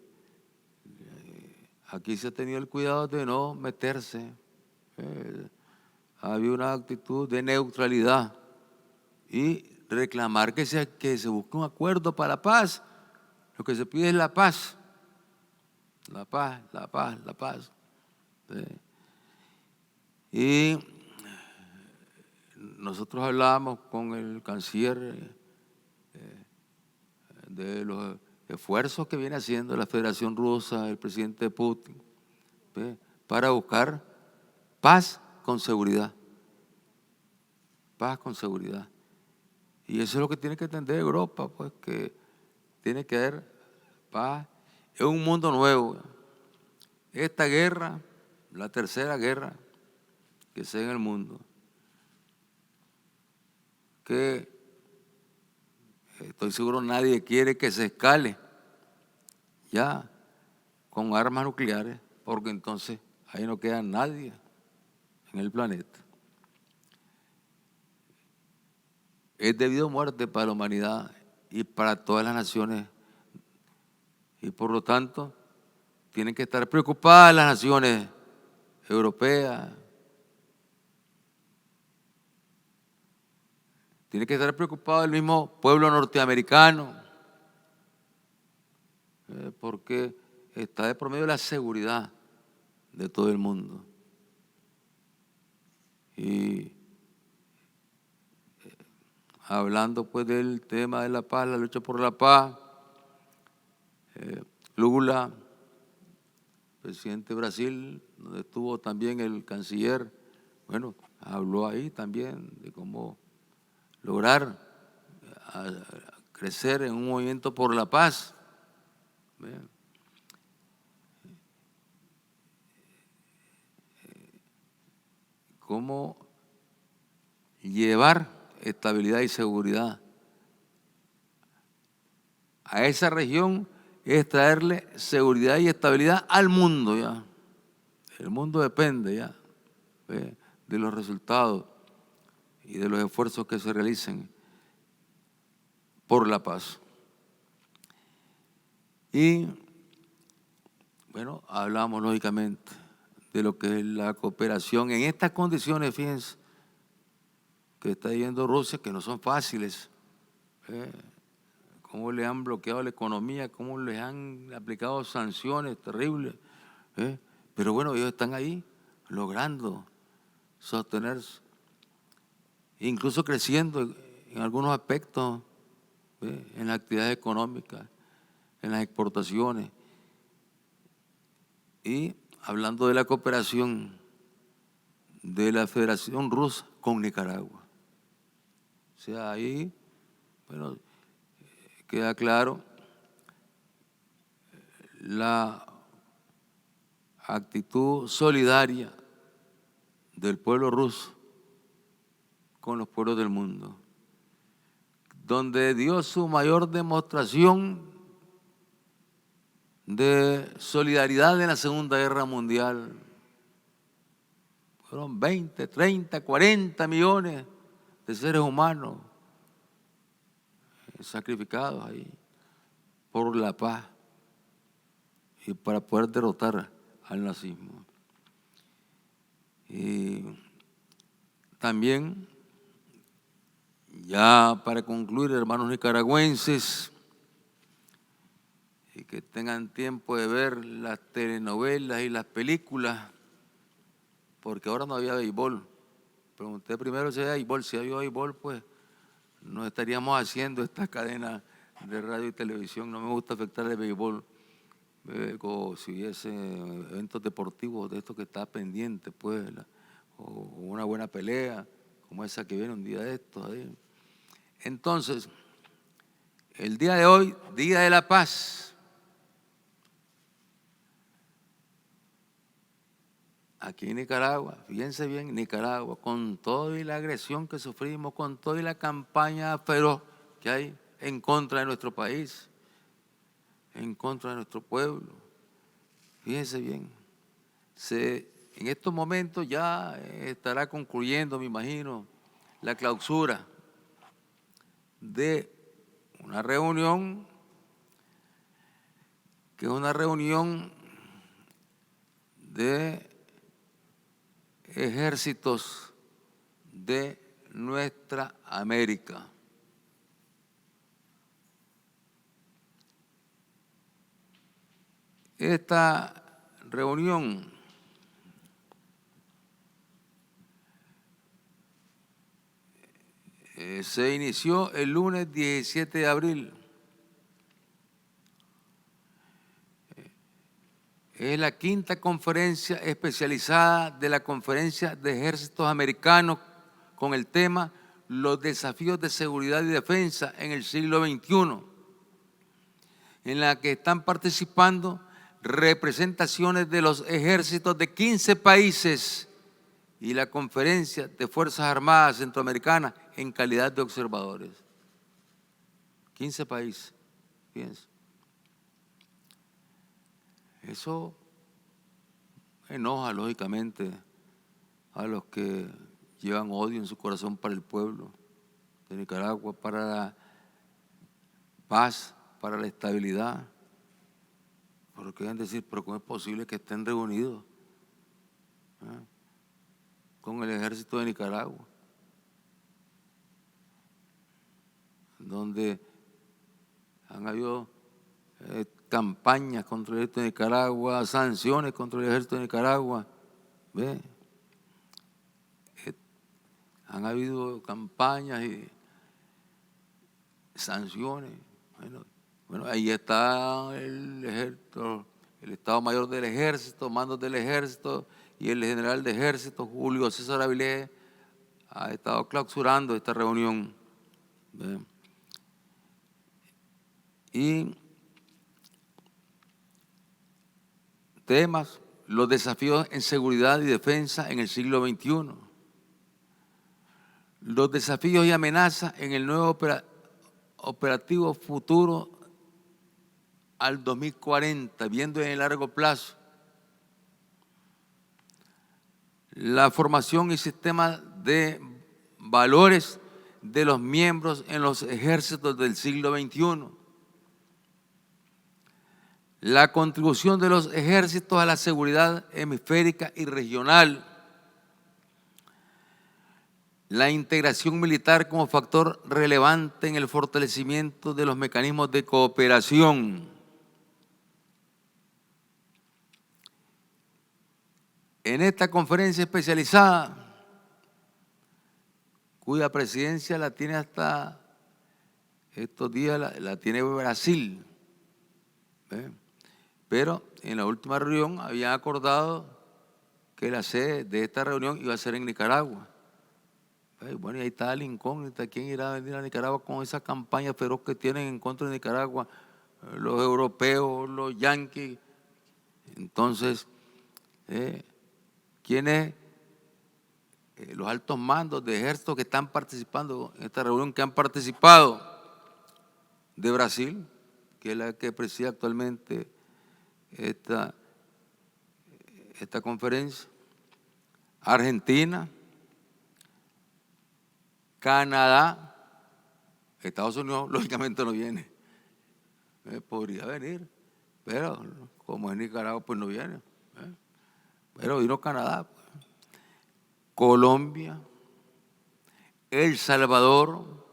aquí se ha tenido el cuidado de no meterse. Había una actitud de neutralidad y reclamar que se busque un acuerdo para la paz. Lo que se pide es la paz. La paz, la paz, la paz. Y nosotros hablábamos con el canciller de los esfuerzos que viene haciendo la Federación Rusa, el presidente Putin, para buscar paz con seguridad. Paz con seguridad. Y eso es lo que tiene que entender Europa, pues, que tiene que haber paz. Es un mundo nuevo. Esta guerra, la tercera guerra que se da en el mundo, que estoy seguro nadie quiere que se escale ya con armas nucleares, porque entonces ahí no queda nadie en el planeta. Es debido a muerte para la humanidad y para todas las naciones, y por lo tanto tienen que estar preocupadas las naciones europeas, tiene que estar preocupado el mismo pueblo norteamericano, porque está de por medio la seguridad de todo el mundo. Y hablando pues del tema de la paz, la lucha por la paz, Lula, presidente de Brasil, donde estuvo también el canciller, bueno, habló ahí también de cómo lograr crecer en un movimiento por la paz. Cómo llevar estabilidad y seguridad a esa región es traerle seguridad y estabilidad al mundo ya. El mundo depende ya de los resultados y de los esfuerzos que se realicen por la paz. Y bueno, hablamos lógicamente de lo que es la cooperación en estas condiciones, fíjense, que está viviendo Rusia, que no son fáciles. Cómo le han bloqueado la economía, cómo les han aplicado sanciones terribles. Pero bueno, ellos están ahí logrando sostenerse, incluso creciendo en algunos aspectos, en las actividades económicas, en las exportaciones. Y hablando de la cooperación de la Federación Rusa con Nicaragua. O sea, ahí, bueno, queda claro la actitud solidaria del pueblo ruso con los pueblos del mundo, donde dio su mayor demostración de solidaridad en la Segunda Guerra Mundial. Fueron 20, 30, 40 millones de seres humanos sacrificados ahí por la paz y para poder derrotar al nazismo. Y también, ya para concluir, hermanos nicaragüenses, y que tengan tiempo de ver las telenovelas y las películas, porque ahora no había béisbol. Pregunté primero si había béisbol. Si había béisbol, pues no estaríamos haciendo esta cadena de radio y televisión. No me gusta afectar el béisbol, como si hubiese eventos deportivos de esto que está pendiente, pues, o una buena pelea, como esa que viene un día de estos ahí. Entonces, el día de hoy, Día de la Paz. Aquí en Nicaragua, fíjense bien, Nicaragua, con toda la agresión que sufrimos, con toda la campaña feroz que hay en contra de nuestro país, en contra de nuestro pueblo. Fíjense bien, en estos momentos ya estará concluyendo, me imagino, la clausura de una reunión, que es una reunión de ejércitos de nuestra América. Esta reunión se inició el lunes 17 de abril. Es la quinta conferencia especializada de la Conferencia de Ejércitos Americanos con el tema Los desafíos de seguridad y defensa en el siglo XXI, en la que están participando representaciones de los ejércitos de 15 países y la Conferencia de Fuerzas Armadas Centroamericanas en calidad de observadores. 15 países, fíjense. Eso enoja, lógicamente, a los que llevan odio en su corazón para el pueblo de Nicaragua, para la paz, para la estabilidad. Porque deben decir, pero ¿cómo es posible que estén reunidos con el ejército de Nicaragua? Donde han habido campañas contra el ejército de Nicaragua, sanciones contra el ejército de Nicaragua. ¿Ve? Han habido campañas y sanciones. Bueno, ahí está el ejército, el Estado Mayor del Ejército, mandos del Ejército y el general de Ejército, Julio César Avilés, ha estado clausurando esta reunión. ¿Ve? Y temas, los desafíos en seguridad y defensa en el siglo XXI, los desafíos y amenazas en el nuevo operativo futuro al 2040, viendo en el largo plazo, la formación y sistema de valores de los miembros en los ejércitos del siglo XXI, la contribución de los ejércitos a la seguridad hemisférica y regional, la integración militar como factor relevante en el fortalecimiento de los mecanismos de cooperación. En esta conferencia especializada, cuya presidencia la tiene hasta estos días, la tiene Brasil, ¿ve? Pero en la última reunión habían acordado que la sede de esta reunión iba a ser en Nicaragua. Bueno, y ahí está la incógnita, ¿quién irá a venir a Nicaragua con esa campaña feroz que tienen en contra de Nicaragua los europeos, los yanquis? Entonces, ¿quiénes? Los altos mandos de ejército que están participando en esta reunión, que han participado de Brasil, que es la que preside actualmente esta conferencia, Argentina, Canadá, Estados Unidos lógicamente no viene, podría venir, pero como es Nicaragua, pues no viene. Pero vino Canadá, pues. Colombia, El Salvador,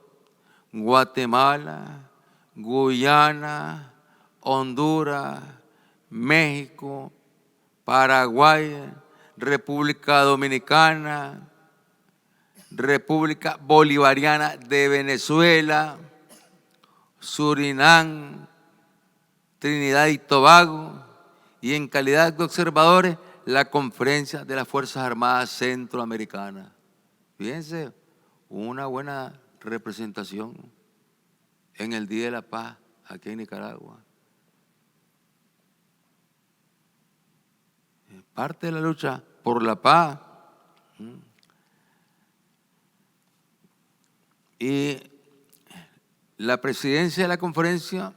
Guatemala, Guyana, Honduras, México, Paraguay, República Dominicana, República Bolivariana de Venezuela, Surinam, Trinidad y Tobago, y en calidad de observadores, la Conferencia de las Fuerzas Armadas Centroamericanas. Fíjense, una buena representación en el Día de la Paz aquí en Nicaragua. Parte de la lucha por la paz. Y la presidencia de la conferencia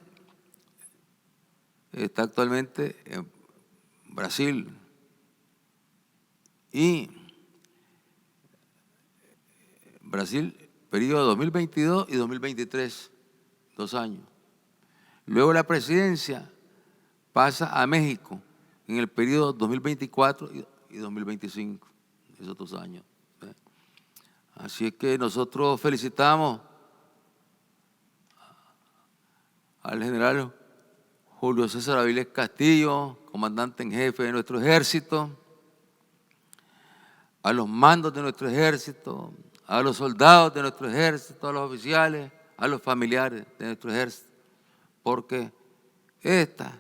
está actualmente en Brasil. Y Brasil, periodo 2022 y 2023, 2 años. Luego la presidencia pasa a México en el periodo 2024 y 2025, esos 2 años. Así es que nosotros felicitamos al general Julio César Avilés Castillo, comandante en jefe de nuestro ejército, a los mandos de nuestro ejército, a los soldados de nuestro ejército, a los oficiales, a los familiares de nuestro ejército, porque esta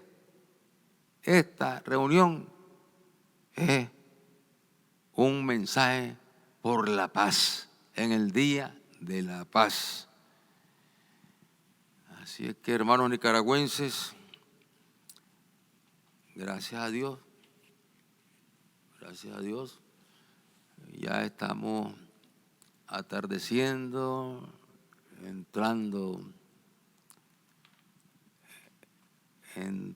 reunión es un mensaje por la paz, en el Día de la Paz. Así es que, hermanos nicaragüenses, gracias a Dios, ya estamos atardeciendo, entrando en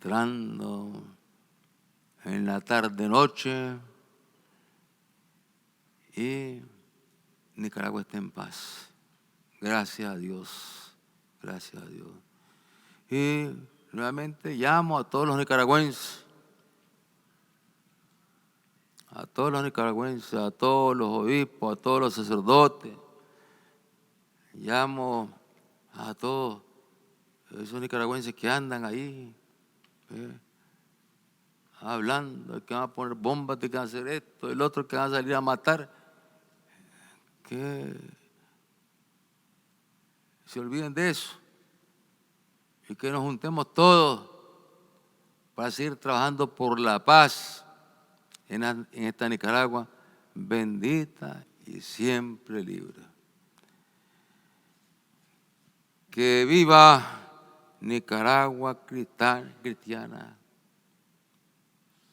la tarde-noche, y Nicaragua está en paz. Gracias a Dios, gracias a Dios. Y nuevamente llamo a todos los nicaragüenses, a todos los obispos, a todos los sacerdotes. Llamo a todos esos nicaragüenses que andan ahí, hablando de que van a poner bombas, de que van a hacer esto, el otro que van a salir a matar, que se olviden de eso y que nos juntemos todos para seguir trabajando por la paz en esta Nicaragua bendita y siempre libre. Que viva Nicaragua cristiana,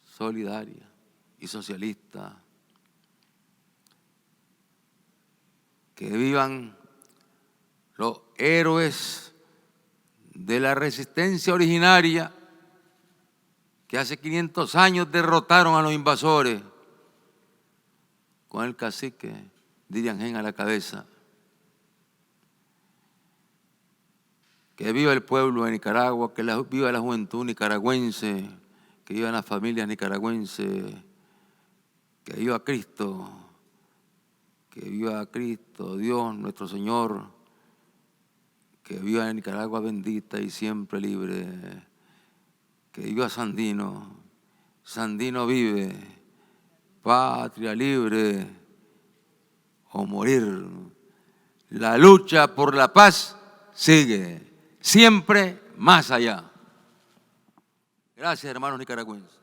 solidaria y socialista. Que vivan los héroes de la resistencia originaria que hace 500 años derrotaron a los invasores con el cacique Diriangén a la cabeza. Que viva el pueblo de Nicaragua, que viva la juventud nicaragüense, que vivan las familias nicaragüenses, que viva Cristo, Dios nuestro Señor, que viva en Nicaragua bendita y siempre libre, que viva Sandino, Sandino vive, patria libre o morir. La lucha por la paz sigue, siempre más allá. Gracias, hermanos nicaragüenses.